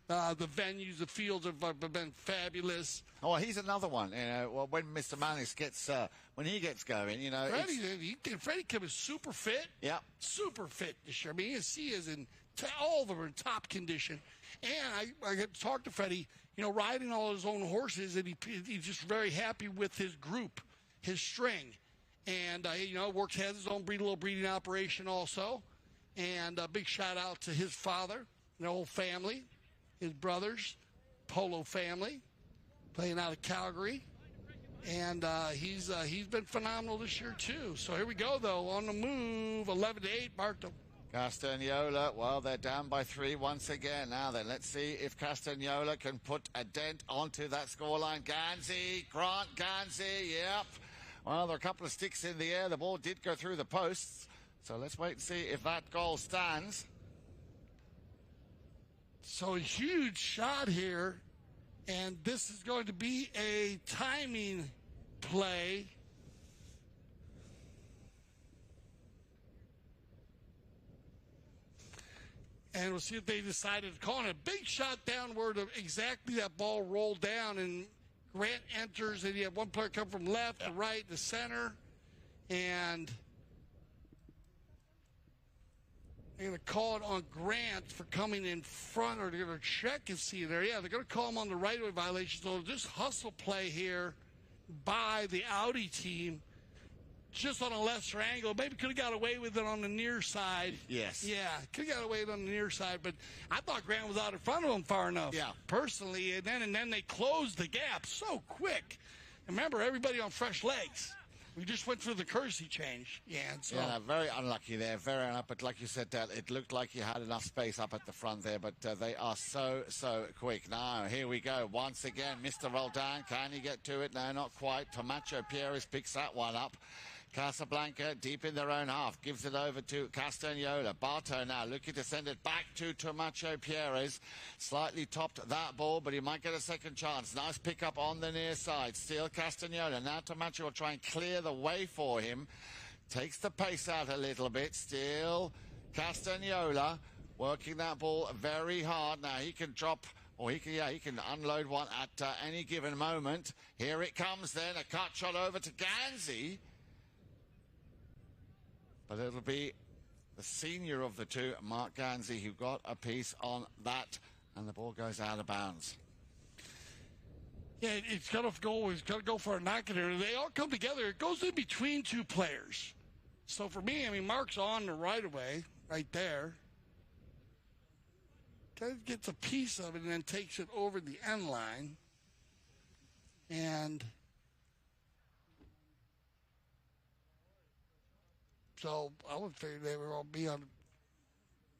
the venues, the fields have been fabulous. Oh, he's another one. You know, well, when Mr. Mannix gets when he gets going, you know, Freddie Kim is super fit. Yeah, super fit this year. I mean, he is in all of them are in top condition. And I got to talk to Freddie. You know, riding all his own horses, and he's just very happy with his group, his string, and you know, has his own little breeding operation also. And a big shout out to his father, the whole family. His brothers, polo family, playing out of Calgary. And he's been phenomenal this year, too. So here we go, though, on the move, 11-8, Barto. Castagnola, well, they're down by 3 once again. Now then, let's see if Castagnola can put a dent onto that scoreline. Grant Ganzi, yep. Well, there are a couple of sticks in the air. The ball did go through the posts. So let's wait and see if that goal stands. So a huge shot here, and this is going to be a timing play. And we'll see if they decided to call it. A big shot downward of exactly that ball rolled down, and Grant enters, and you have one player come from left to right to center, and they're going to call it on Grant for coming in front, or they're going to check and see there. Yeah, they're going to call him on the right-of-way violation. So just hustle play here by the Audi team, just on a lesser angle. Maybe could have got away with it on the near side. Yes. Yeah, could have got away with it on the near side, but I thought Grant was out in front of him far enough. Yeah. Personally, and then they closed the gap so quick. And remember, everybody on fresh legs. We just went through the courtesy change. Yeah, so. Yeah, very unlucky there. Very unlucky. But like you said, Dad, it looked like you had enough space up at the front there, but they are so quick. Now, here we go. Once again, Mr. Roldan. Can he get to it? No, not quite. Tomacho Pierres picks that one up. Casablanca deep in their own half, gives it over to Castagnola. Barto now looking to send it back to Tomacho Pierres. Slightly topped that ball, but he might get a second chance. Nice pick up on the near side. Still Castagnola. Now Tomacho will try and clear the way for him. Takes the pace out a little bit. Still Castagnola working that ball very hard. Now he can drop, or he can unload one at any given moment. Here it comes then. A cut shot over to Ganzi. But it'll be the senior of the two, Mark Ganzi, who got a piece on that, and the ball goes out of bounds. Yeah, it's got to go for a knock in here. They all come together. It goes in between two players. So for me, I mean, Mark's on the right away, right there. gets a piece of it and then takes it over the end line. And so I would figure they would all be on,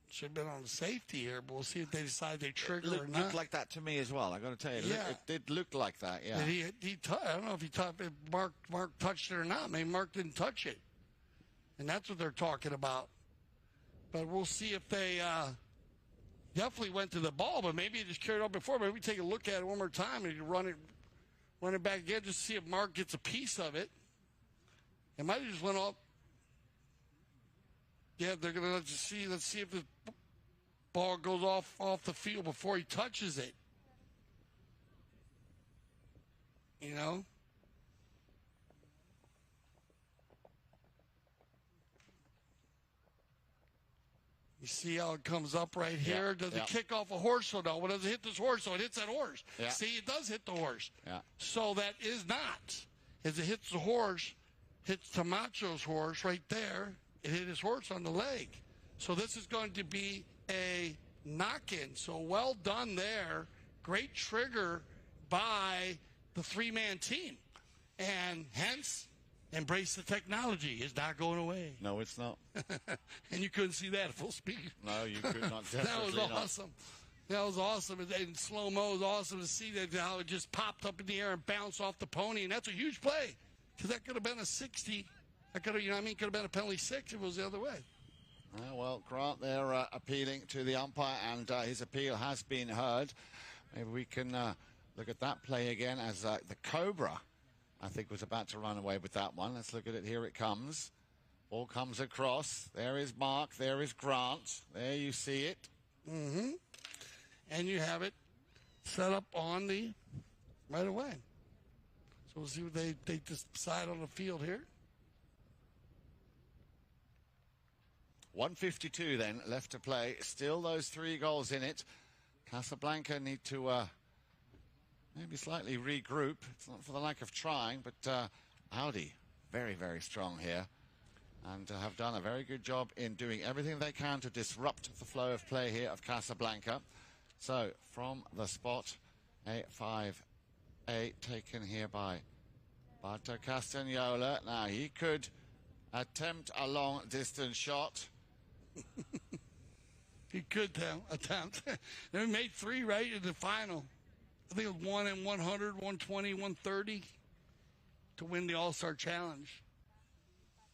should have been on the safety here, but we'll see if they decide they trigger or not. Looked like that to me as well. I got to tell you, Yeah. it did look like that. Yeah. And I don't know if if Mark touched it or not. Maybe Mark didn't touch it, and that's what they're talking about. But we'll see if they definitely went to the ball, but maybe it just carried on before. Maybe we take a look at it one more time and you run it back again just to see if Mark gets a piece of it. It might have just went off. Yeah, they're going to see. Let's see if the ball goes off the field before he touches it. You know? You see how it comes up right here? Does it kick off a horse or no? Well, does it hit this horse? So it hits that horse. Yeah. See, it does hit the horse. Yeah. So that is not. As it hits the horse, hits Camacho's horse right there. It hit his horse on the leg. So this is going to be a knock-in. So well done there. Great trigger by the three-man team. And hence, embrace the technology. It's not going away. No, it's not. And you couldn't see that at full speed. No, you could not. That was Definitely not. awesome. That was awesome. And in slow-mo, it was awesome to see that how it just popped up in the air and bounced off the pony. And that's a huge play because that could have been a 60. That could have, could have been a penalty 6 if it was the other way. Well, Grant, they're appealing to the umpire, and his appeal has been heard. Maybe we can look at that play again as the Cobra, I think, was about to run away with that one. Let's look at it. Here it comes. Ball comes across. There is Mark. There is Grant. There you see it. Mm-hmm. And you have it set up on the right away. So we'll see what they decide on the field here. 1:52 then left to play. Still those 3 goals in it. Casablanca need to maybe slightly regroup. It's not for the lack of trying, but Audi, very, very strong here. And have done a very good job in doing everything they can to disrupt the flow of play here of Casablanca. So, from the spot, a 5-8 taken here by Barto Castagnola. Now, he could attempt a long-distance shot. He could attempt. They made 3 right in the final. I think it was 1 in 100, 120, 130 to win the All-Star Challenge.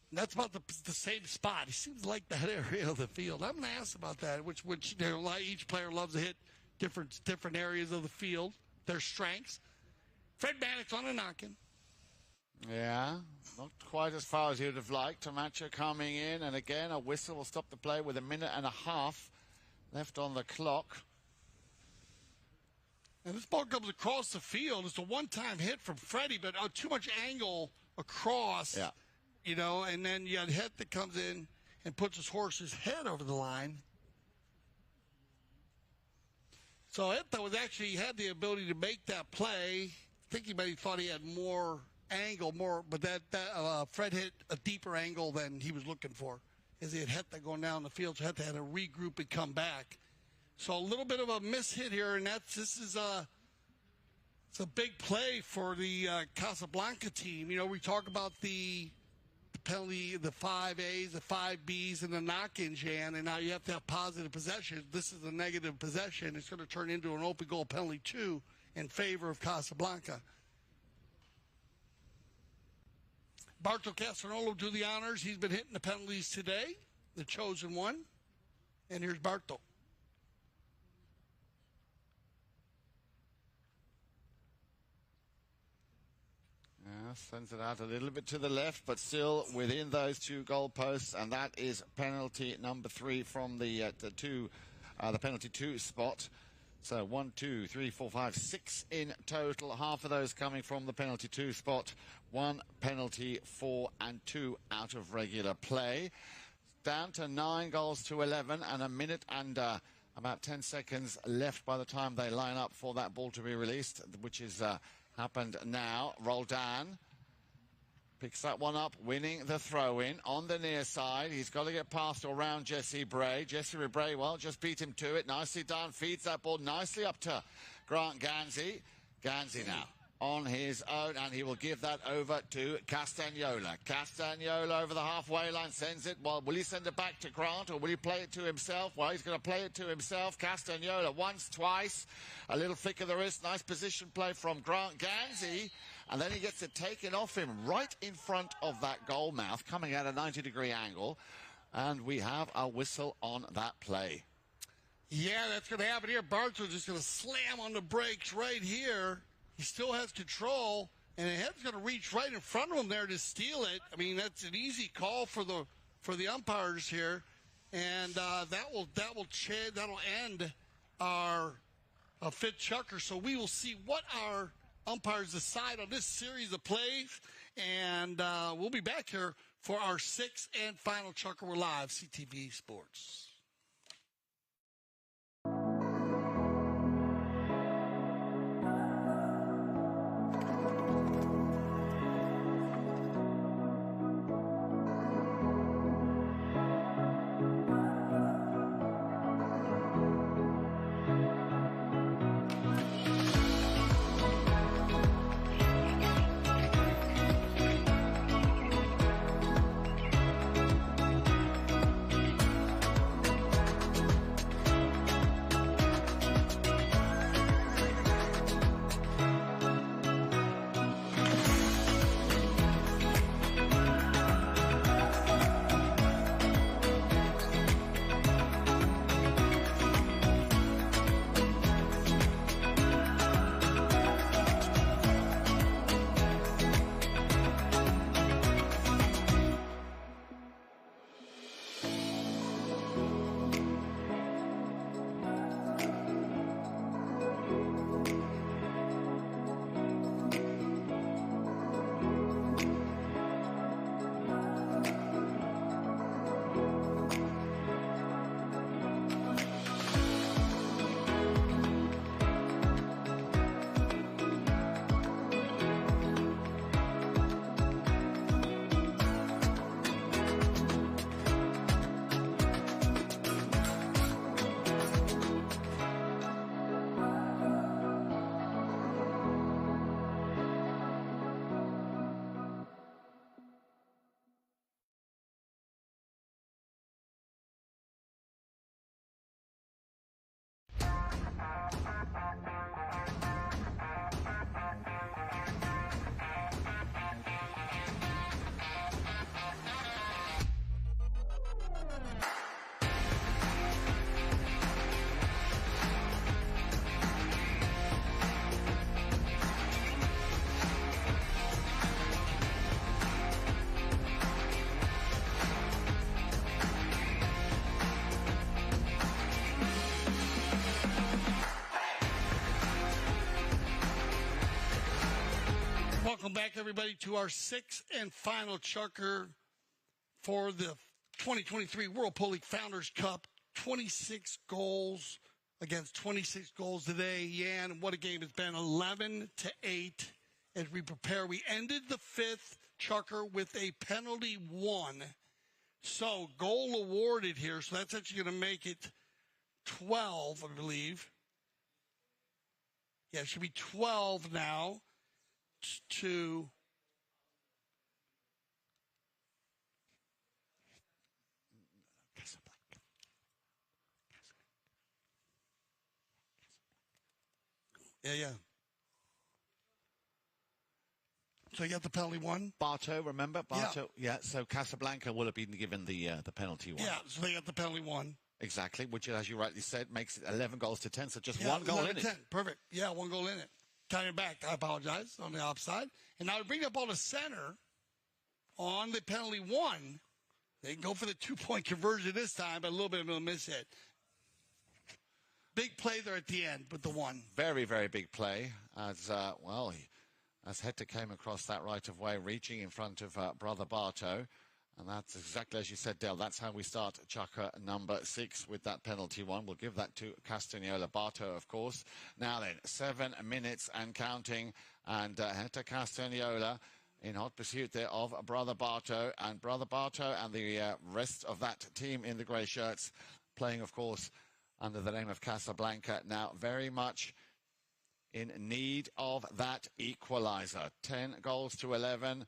And that's about the same spot. He seems like that area of the field. I'm going to ask about that, which each player loves to hit different areas of the field, their strengths. Fred Mannix on a knock-in. Yeah, not quite as far as he would have liked. Tamacho coming in, and again, a whistle will stop the play with 1.5 minutes left on the clock. And this ball comes across the field. It's a one-time hit from Freddie, but too much angle across. Yeah. And then you got a hit that comes in and puts his horse's head over the line. So Heta was actually, he had the ability to make that play. I think he maybe thought he had more angle, but that Fred hit a deeper angle than he was looking for. As he had Heta going down the field, so Heta had to regroup and come back. So a little bit of a miss-hit here, and it's a big play for the Casablanca team. We talk about the penalty, the 5As, the 5Bs, and the knock-in, Jan, and now you have to have positive possession. This is a negative possession. It's going to turn into an open goal penalty 2 in favor of Casablanca. Barto Castagnolo do the honors. He's been hitting the penalties today, the chosen one. And here's Barto. Yeah, sends it out a little bit to the left, but still within those 2 goalposts, and that is penalty number 3 from the penalty 2 spot. So 1, 2, 3, 4, 5, 6 in total. Half of those coming from the penalty 2 spot. 1 penalty, 4 and 2 out of regular play. Down to 9 goals to 11, and 1 minute and about 10 seconds left by the time they line up for that ball to be released, which is happened now. Roldan Picks that one up, winning the throw-in on the near side. He's got to get past or around Jesse Bray. Jesse Bray, well, just beat him to it. Nicely done. Feeds that ball nicely up to Grant Gansey. Gansey now on his own, and he will give that over to Castagnola. Castagnola over the halfway line, sends it. Well, will he send it back to Grant, or will he play it to himself? Well, he's going to play it to himself. Castagnola once, twice. A little flick of the wrist. Nice position play from Grant Gansey. And then he gets it taken off him right in front of that goal mouth, coming at a 90-degree angle. And we have a whistle on that play. Yeah, that's going to happen here. Bartow's just going to slam on the brakes right here. He still has control, and the head's going to reach right in front of him there to steal it. I mean, that's an easy call for the umpires here, and that'll end our fifth chukker. So we will see what our umpires decide on this series of plays, and we'll be back here for our sixth and final chukker. We're live, CTV Sports. Welcome back, everybody, to our sixth and final chukker for the 2023 WPL Founders Cup. 26 goals against 26 goals today. Yeah, and what a game it's been. 11-8 as we prepare. We ended the fifth chukker with a penalty one. So goal awarded here. So that's actually going to make it 12, I believe. Yeah, it should be 12 now. To Yeah. So you got the penalty one? Bartow, remember? Bartow, yeah. So Casablanca will have been given the penalty one. Yeah, so they got the penalty one. Exactly, which, as you rightly said, makes it 11 goals to 10, so just one goal in it. Perfect. Yeah, one goal in it. Counting back, I apologize, on the offside. And now we bring up on the center on the penalty one. They can go for the 2-point conversion this time, but a little bit of a miss hit. Big play there at the end with the one. Very, very big play. As Hector came across that right of way, reaching in front of Brother Bartow. And that's exactly as you said, Dale. That's how we start chukker number 6 with that penalty one. We'll give that to Castagnola. Bartow, of course. Now then, 7 minutes and counting. And Hector Castagnola in hot pursuit there of Brother Barto. And Brother Barto and the rest of that team in the grey shirts playing, of course, under the name of Casablanca. Now, very much in need of that equaliser. 10 goals to 11.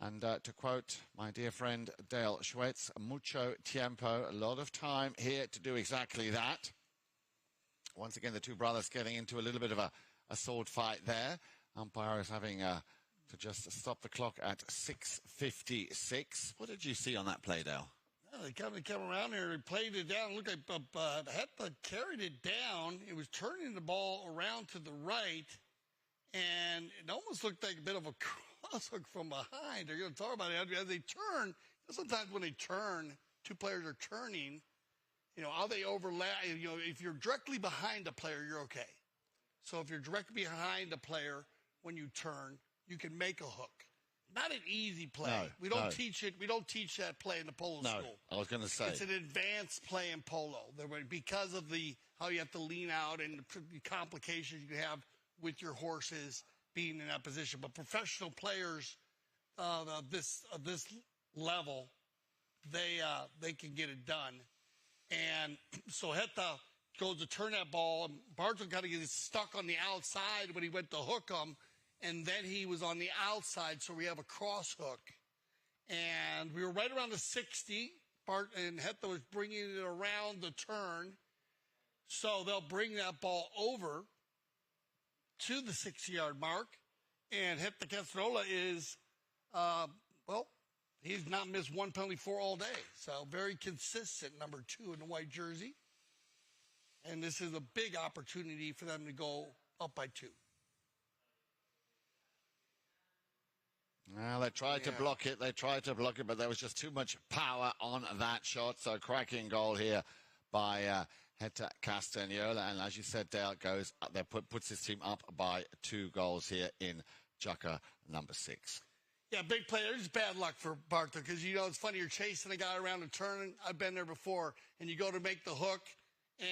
And to quote my dear friend Dale Schwetz, mucho tiempo, a lot of time here to do exactly that. Once again, the two brothers getting into a little bit of a sword fight there. Umpire is having to just stop the clock at 6:56. What did you see on that play, Dale? They come around here and played it down. Looked like Hetta carried it down. It was turning the ball around to the right, and it almost looked like a bit of a cross hook from behind. They're going to talk about it as they turn. Sometimes when they turn, two players are turning. You know, how they overlap. You know, if you're directly behind a player, you're okay. So if you're directly behind a player when you turn, you can make a hook. Not an easy play. No, we don't teach it. We don't teach that play in the polo school. I was going to say. It's an advanced play in polo. Because of how you have to lean out and the complications you have with your horses being in that position. But professional players of this level, they can get it done. And so Hetta goes to turn that ball, and Barton kind of gets stuck on the outside when he went to hook him, and then he was on the outside, so we have a cross hook. And we were right around the 60. Bart and Hetta was bringing it around the turn, so they'll bring that ball over to the 60-yard mark, and Hetta Castarola is, he's not missed one penalty for all day. So very consistent, number 2 in the white jersey. And this is a big opportunity for them to go up by 2. Well, they tried to block it. But there was just too much power on that shot. So cracking goal here by Hetta Castagnola. And as you said, Dale goes up there, puts his team up by 2 goals here in chukka number 6. Yeah, big play. There's bad luck for Bartha because, you know, it's funny. You're chasing a guy around a turn. I've been there before. And you go to make the hook,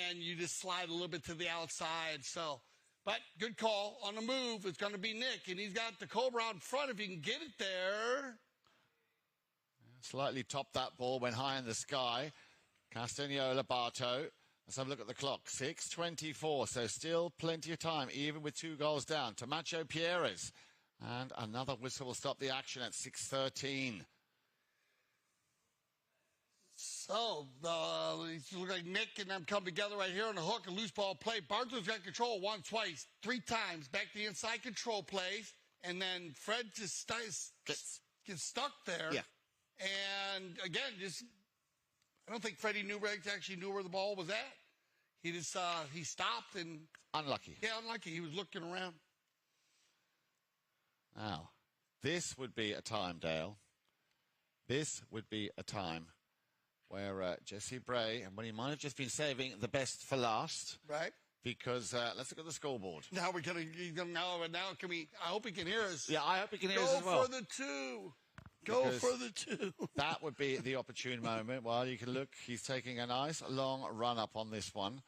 and you just slide a little bit to the outside. So, but good call. On the move, it's going to be Nick. And he's got the Cobra out in front if he can get it there. Slightly topped that ball, went high in the sky. Castagnola, Barto. Let's have a look at the clock. 6:24, so still plenty of time, even with 2 goals down. Tomacho Pierres. And another whistle will stop the action at 6:13. So, it looks like Nick and them come together right here on the hook, a loose ball play. Barthel's got control once, twice, 3 times. Back to the inside control plays. And then Fred just gets stuck there. Yeah. And, again, I don't think Freddie Newberg actually knew where the ball was at. He just, he stopped and... Unlucky. Yeah, unlucky. He was looking around. Now, this would be a time, Dale. This would be a time where Jesse Bray, and when he might have just been saving the best for last. Right. Because let's look at the scoreboard. Now we're going to, now can we, I hope he can hear us. Yeah, I hope he can hear us as well. Go for the 2. Go for the 2. That would be the opportune moment. Well, you can look, he's taking a nice long run up on this one.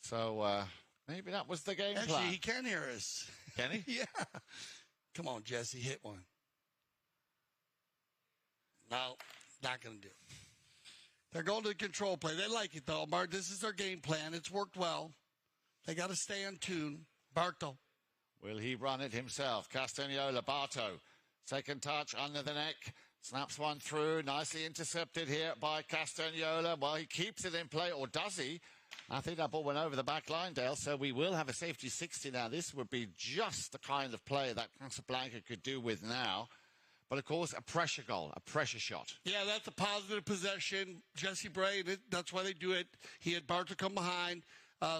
So maybe that was the game plan. Actually, he can hear us. Can he? Yeah. Come on, Jesse, hit one. No, not going to do it. They're going to the control play. They like it, though. Bart, this is their game plan. It's worked well. They got to stay in tune. Barto. Will he run it himself? Castagnola, Barto. Second touch under the neck. Snaps one through. Nicely intercepted here by Castagnola. Well, he keeps it in play, or does he? I think that ball went over the back line, Dale, so we will have a safety 60 now. This would be just the kind of play that Casablanca could do with now. But, of course, a pressure goal, a pressure shot. Yeah, that's a positive possession. Jesse Bray, that's why they do it. He had Barto come behind.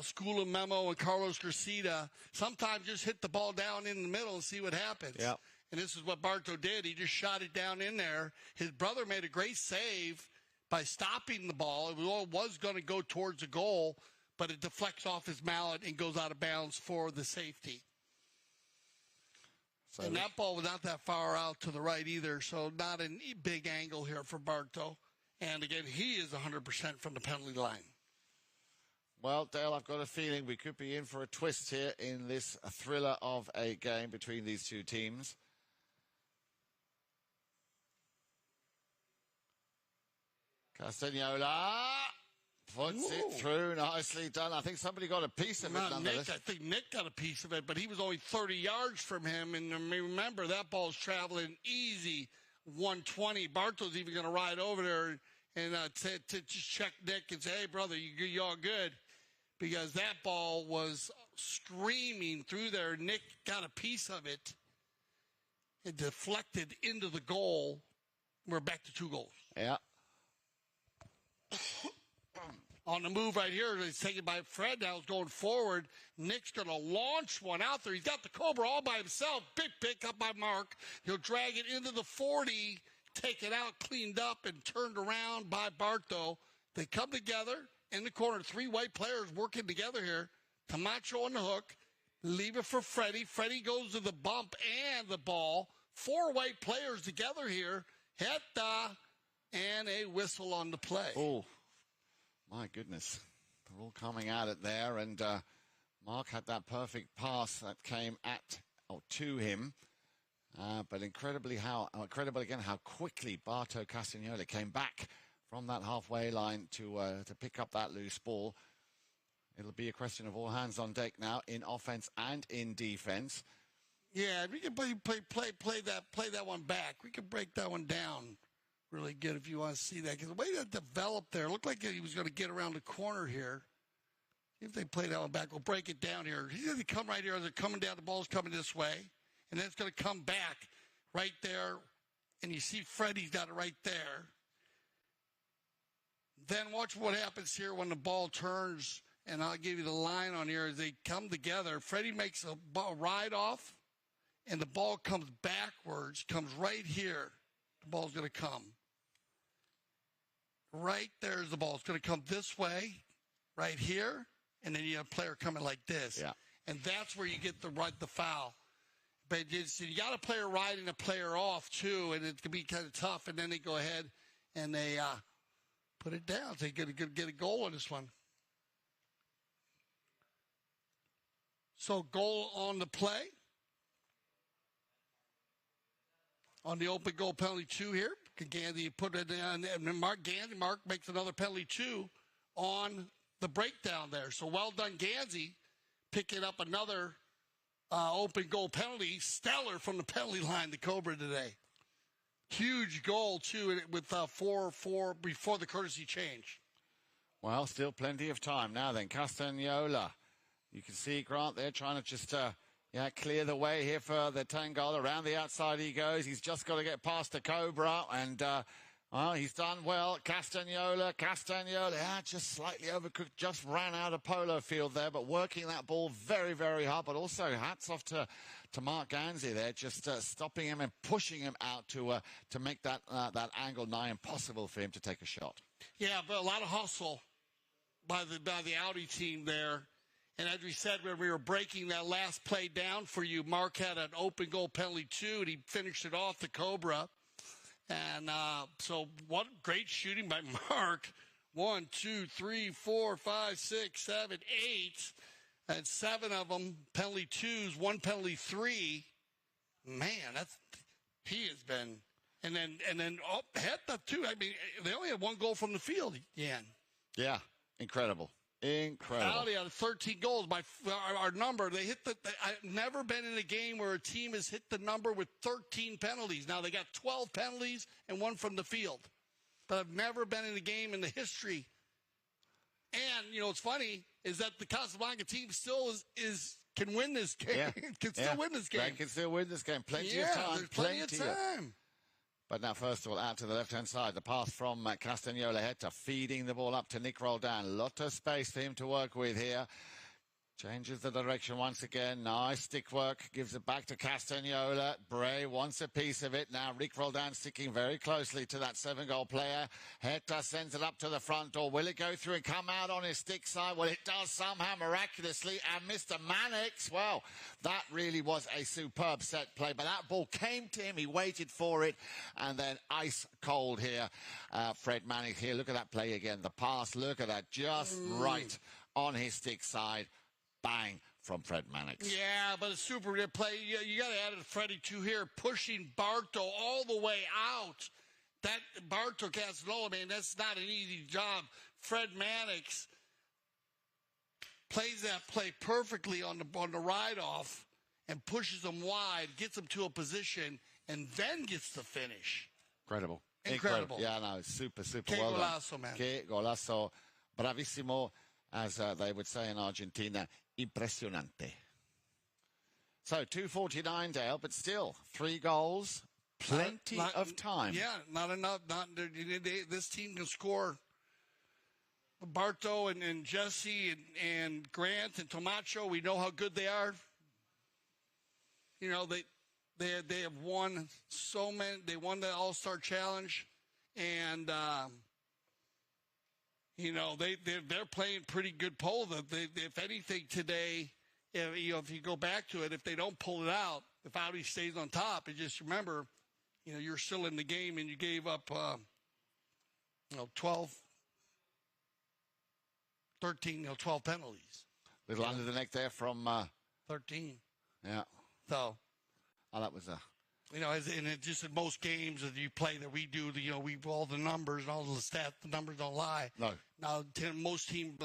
School of Memo and Carlos Gracida. Sometimes just hit the ball down in the middle and see what happens. Yep. And this is what Barto did. He just shot it down in there. His brother made a great save by stopping the ball. It was going to go towards the goal, but it deflects off his mallet and goes out of bounds for the safety. So and that ball was not that far out to the right either, so not a big angle here for Barto. And, again, he is 100% from the penalty line. Well, Dale, I've got a feeling we could be in for a twist here in this thriller of a game between these two teams. Castagnola puts it through. Nicely done. I think somebody got a piece of it, nonetheless. Nick, I think Nick got a piece of it, but he was only 30 yards from him. And remember, that ball's traveling easy, 120. Bartow's even going to ride over there and to just check Nick and say, hey, brother, you all good? Because that ball was screaming through there. Nick got a piece of it. It deflected into the goal. We're back to 2 goals. Yeah. On the move right here, it's taken by Fred. Now it's going forward. Nick's going to launch one out there. He's got the Cobra all by himself. Big pick up by Mark. He'll drag it into the 40, take it out, cleaned up, and turned around by Bartow. They come together in the corner. 3 white players working together here. Camacho on the hook. Leave it for Freddie. Freddie goes to the bump and the ball. 4 white players together here. Heta and a whistle on the play. Oh, my goodness. They're all coming at it there. And Mark had that perfect pass that came to him. But incredible again how quickly Bartow Castagnola came back from that halfway line to pick up that loose ball. It'll be a question of all hands on deck now in offense and in defense. Yeah, we can play that one back. We can break that one down really good if you want to see that. Because the way that developed there, looked like he was going to get around the corner here. If they play that one back, we'll break it down here. He's going to come right here. They're coming down. The ball's coming this way. And then it's going to come back right there. And you see Freddie's got it right there. Then watch what happens here when the ball turns. And I'll give you the line on here as they come together. Freddie makes a ride off. And the ball comes backwards, comes right here. The ball's going to come. Right there's the ball. It's going to come this way, right here, and then you have a player coming like this. Yeah. And that's where you get the foul. But you got a player riding a player off, too, and it can be kind of tough. And then they go ahead and they put it down. So they get a goal on this one. So goal on the play. On the open goal penalty 2 here. Gandy put it in, and Mark makes another penalty 2 on the breakdown there. So well done, Gansey, picking up another open goal penalty. Stellar from the penalty line, the Cobra today. Huge goal, too, with 4-4 before the courtesy change. Well, still plenty of time now then. Castagnola. You can see Grant there trying to just clear the way here for the Tangle. Around the outside he goes. He's just got to get past the Cobra. And, he's done well. Castagnola, just slightly overcooked. Just ran out of polo field there. But working that ball very, very hard. But also hats off to Mark Gansey there. Just stopping him and pushing him out to make that angle nigh impossible for him to take a shot. Yeah, but a lot of hustle by the Audi team there. And as we said when we were breaking that last play down for you, Mark had an open goal penalty 2, and he finished it off the Cobra. And so what great shooting by Mark. 1, 2, 3, 4, 5, 6, 7, 8. And 7 of them penalty 2s, 1 penalty 3. Man, he has been. And then Heta too. I mean, they only had 1 goal from the field, Yan. Yeah, incredible. Audi out of 13 goals by our number. They hit I've never been in a game where a team has hit the number with 13 penalties. Now they got 12 penalties and 1 from the field. But I've never been in a game in the history. And what's funny is that the Casablanca team still can win this game. Yeah. Can still win this game. They can still win this game. Plenty of time. There's plenty of time. But now, first of all, out to the left-hand side, the pass from Castagnola Heta, feeding the ball up to Nick Roldan. Lot of space for him to work with here. Changes the direction once again. Nice stick work. Gives it back to Castagnola. Bray wants a piece of it. Now Rick Roldan sticking very closely to that 7-goal player. Heta sends it up to the front door. Will it go through and come out on his stick side? Well, it does somehow miraculously. And Mr. Mannix, well, that really was a superb set play. But that ball came to him. He waited for it. And then ice cold here. Fred Mannix here. Look at that play again. The pass, look at that. Just right on his stick side. Bang from Fred Mannix. Yeah, but a super good play. You got to add it to Freddie, too, here, pushing Bartow all the way out. That Barto Casanova, man, that's not an easy job. Fred Mannix plays that play perfectly on the ride-off and pushes them wide, gets them to a position, and then gets the finish. Incredible. Incredible. Yeah, no, super Que well golazo, done. man. Que golazo. Bravissimo, as they would say in Argentina. Impressionante. So, 2:49, Dale, but still, 3 goals, plenty of time. Yeah, not enough. This team can score. Barto and Jesse and Grant and Tomacho, we know how good they are. You know, they have won so many. They won the All-Star Challenge, and you know they're playing pretty good pole. If anything today, if you go back to it, if they don't pull it out, if Audi stays on top, and just remember, you know, you're still in the game, and you gave up 12 penalties. Little under the neck there from 13. Yeah. So, that was a. You know, and it just in most games that you play that we do, you know, we all the numbers and all the stats, the numbers don't lie. No. Now, most teams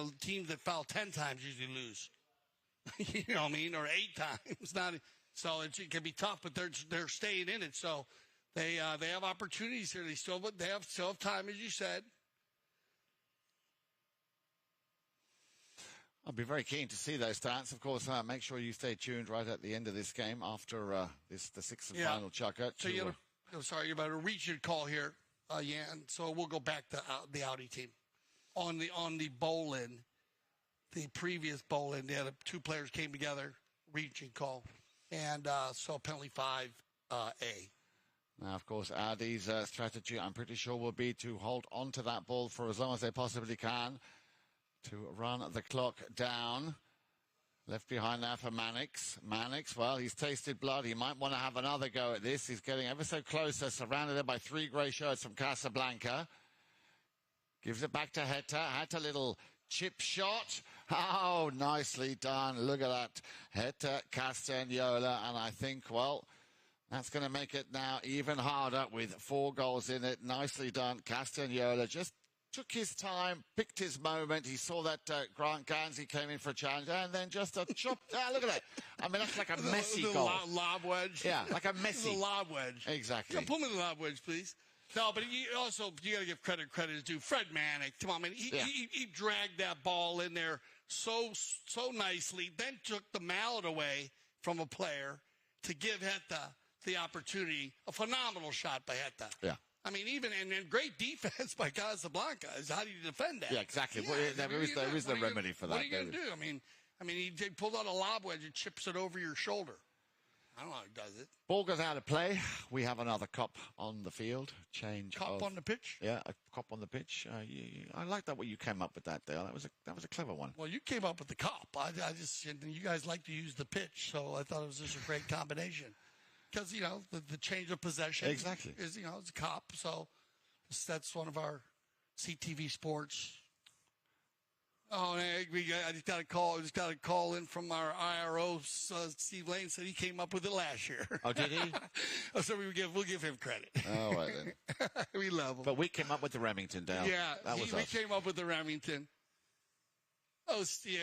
that foul 10 times usually lose. You know what I mean? Or 8 times. So it can be tough, but they're staying in it. So they have opportunities here. They still have time, as you said. I'll be very keen to see those stats. Of course, make sure you stay tuned right at the end of this game after the 6th and final chukka. So you about a reach-in call here, Jan. So we'll go back to the Audi team. On the bowl-in, the previous bowl-in, they had 2 players came together, reach-in call. And so penalty 5A. Now, of course, Audi's strategy, I'm pretty sure, will be to hold on to that ball for as long as they possibly can, to run the clock down. Left behind now for Mannix. Mannix, well, he's tasted blood. He might want to have another go at this. He's getting ever so close. They're surrounded by 3 grey shirts from Casablanca. Gives it back to Heta. Heta, little chip shot. Oh, nicely done. Look at that. Heta Castagnola. And I think, well, that's going to make it now even harder with 4 goals in it. Nicely done. Castagnola just took his time, picked his moment. He saw that Grant Gansey came in for a challenge, and then just a chop. Look at that. I mean, that's like a messy goal. Lob wedge. Yeah, like a messy. It's a lob wedge. Exactly. Yeah, pull me the lob wedge, please. No, but you got to give credit is due. Fred Mannix, come on, man. He dragged that ball in there so nicely, then took the mallet away from a player to give Heta the opportunity. A phenomenal shot by Heta. Yeah. I mean, even and great defense by Casablanca is how do you defend that? Yeah, exactly. Yeah, well, there is the remedy for that. What are you going to do? I mean, he pulled out a lob wedge and chips it over your shoulder. I don't know how he does it. Ball goes out of play. We have another cop on the field. Cop on the pitch? Yeah, a cop on the pitch. I like that way you came up with that, Dale. That was a clever one. Well, you came up with the cop. You guys like to use the pitch, so I thought it was just a great combination. Because, you know, the change of possession exactly is, you know, it's a cop. So that's one of our CTV sports. Oh, I just got a call in from our IRO, Steve Lane, said he came up with it last year. Oh, did he? So we'll give him credit. Oh, right then. We love him. But we came up with the Remington, Dale. Yeah, we came up with the Remington. Oh, Steve,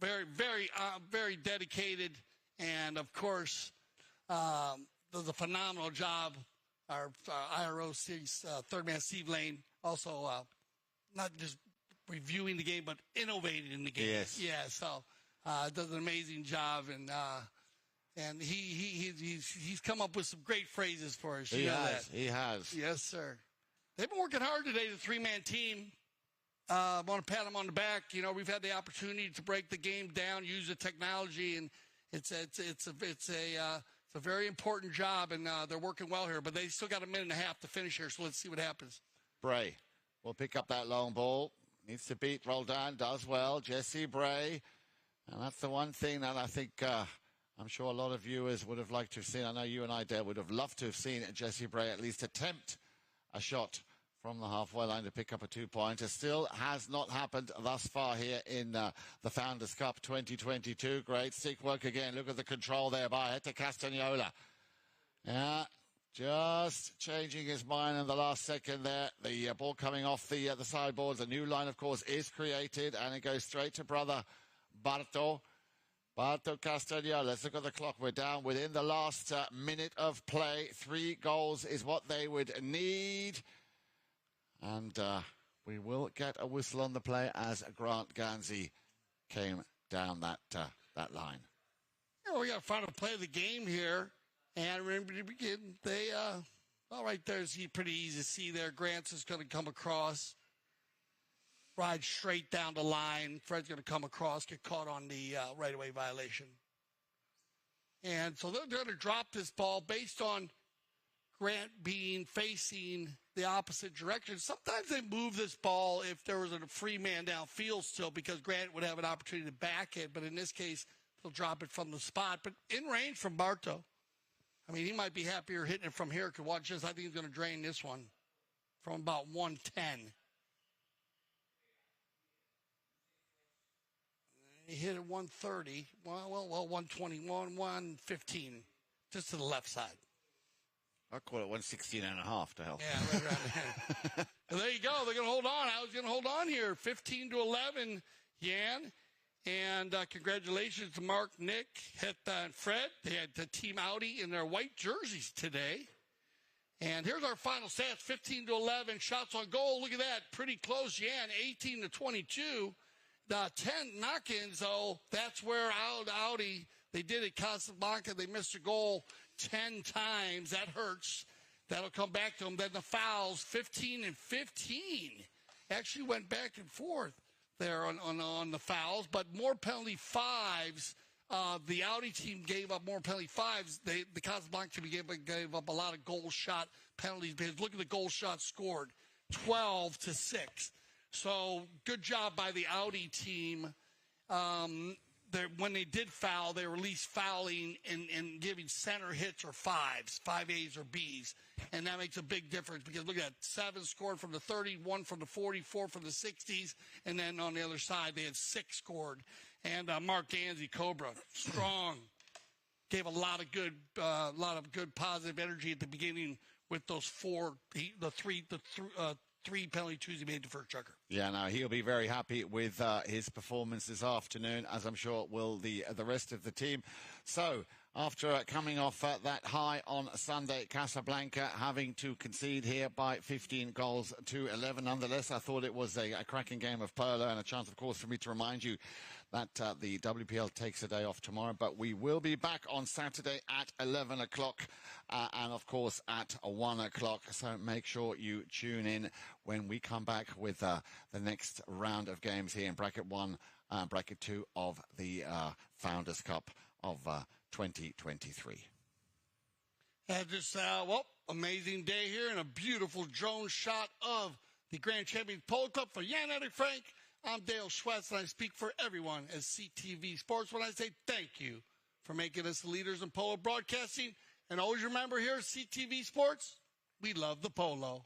very dedicated, and of course, does a phenomenal job. Our IRO third man Steve Lane also not just reviewing the game, but innovating in the game. Yes. Yeah. So does an amazing job, and he's come up with some great phrases for us. He has. Yes, sir. They've been working hard today. The 3-man team. I want to pat them on the back. You know, we've had the opportunity to break the game down, use the technology, and it's a very important job, and they're working well here. But they still got a minute and a half to finish here, so let's see what happens. Bray will pick up that long ball. Needs to beat Roldan, does well. Jesse Bray. And that's the one thing that I think I'm sure a lot of viewers would have liked to have seen. I know you and I, Dale, would have loved to have seen Jesse Bray at least attempt a shot from the halfway line to pick up a 2-pointer. Still has not happened thus far here in the Founders Cup 2022. Great stick work again. Look at the control there by Heta Castagnola. Yeah, Just changing his mind in the last second there. The ball coming off the sideboards. A new line, of course, is created, and it goes straight to brother Barto Castagnol. Let's look at the clock. We're down within the last minute of play. 3 goals is what they would need. And we will get a whistle on the play as Grant Gansey came down that line. Yeah, we got final play of the game here. And remember to begin, they, right there's pretty easy to see there. Grant's is going to come across, ride straight down the line. Fred's going to come across, get caught on the right-of-way violation. And so they're going to drop this ball based on Grant being facing the opposite direction. Sometimes they move this ball if there was a free man downfield still because Grant would have an opportunity to back it. But in this case, they'll drop it from the spot. But in range from Barto. I mean, he might be happier hitting it from here. Could watch this. I think he's going to drain this one from about 110. He hit it 130. Well, 121, 115, just to the left side. I call it 116 and a half to help. Yeah, right around there. Well, there you go. They're going to hold on. I was going to hold on here. 15-11, Jan. And congratulations to Mark, Nick, Heta, and Fred. They had the Team Audi in their white jerseys today. And here's our final stats, 15-11. Shots on goal, look at that. Pretty close, Jan, 18-22. The 10 knock-ins, though, that's where Audi, they did it. Casablanca, they missed a goal 10 times. That hurts. That'll come back to them. Then the fouls, 15 and 15. Actually went back and forth there on the fouls, but more penalty fives. The Audi team gave up more penalty fives. The Casablanca team gave up a lot of goal shot penalties. Because look at the goal shots scored, 12-6. So good job by the Audi team. When they did foul, they were at least fouling and giving center hits or fives, 5 A's or B's. And that makes a big difference because look at that, 7 scored from the 30, 1 from the 40, 4 from the 60s. And then on the other side, they had 6 scored. And Mark Gansey, Cobra, strong. Gave a lot of good positive energy at the beginning with those three penalty twos he made the first chukker. Yeah, no, he'll be very happy with his performance this afternoon, as I'm sure will the rest of the team. So, after coming off that high on Sunday, Casablanca having to concede here by 15 goals to 11. Nonetheless, I thought it was a cracking game of polo and a chance, of course, for me to remind you that the WPL takes a day off tomorrow. But we will be back on Saturday at 11 o'clock and, of course, at 1 o'clock. So make sure you tune in when we come back with the next round of games here in Bracket 1, Bracket 2 of the Founders Cup of 2023. And just, amazing day here and a beautiful drone shot of the Grand Champions Polo Club for Jan Erik Frank. I'm Dale Schwetz, and I speak for everyone at CTV Sports when I say thank you for making us the leaders in polo broadcasting. And always remember here at CTV Sports, we love the polo.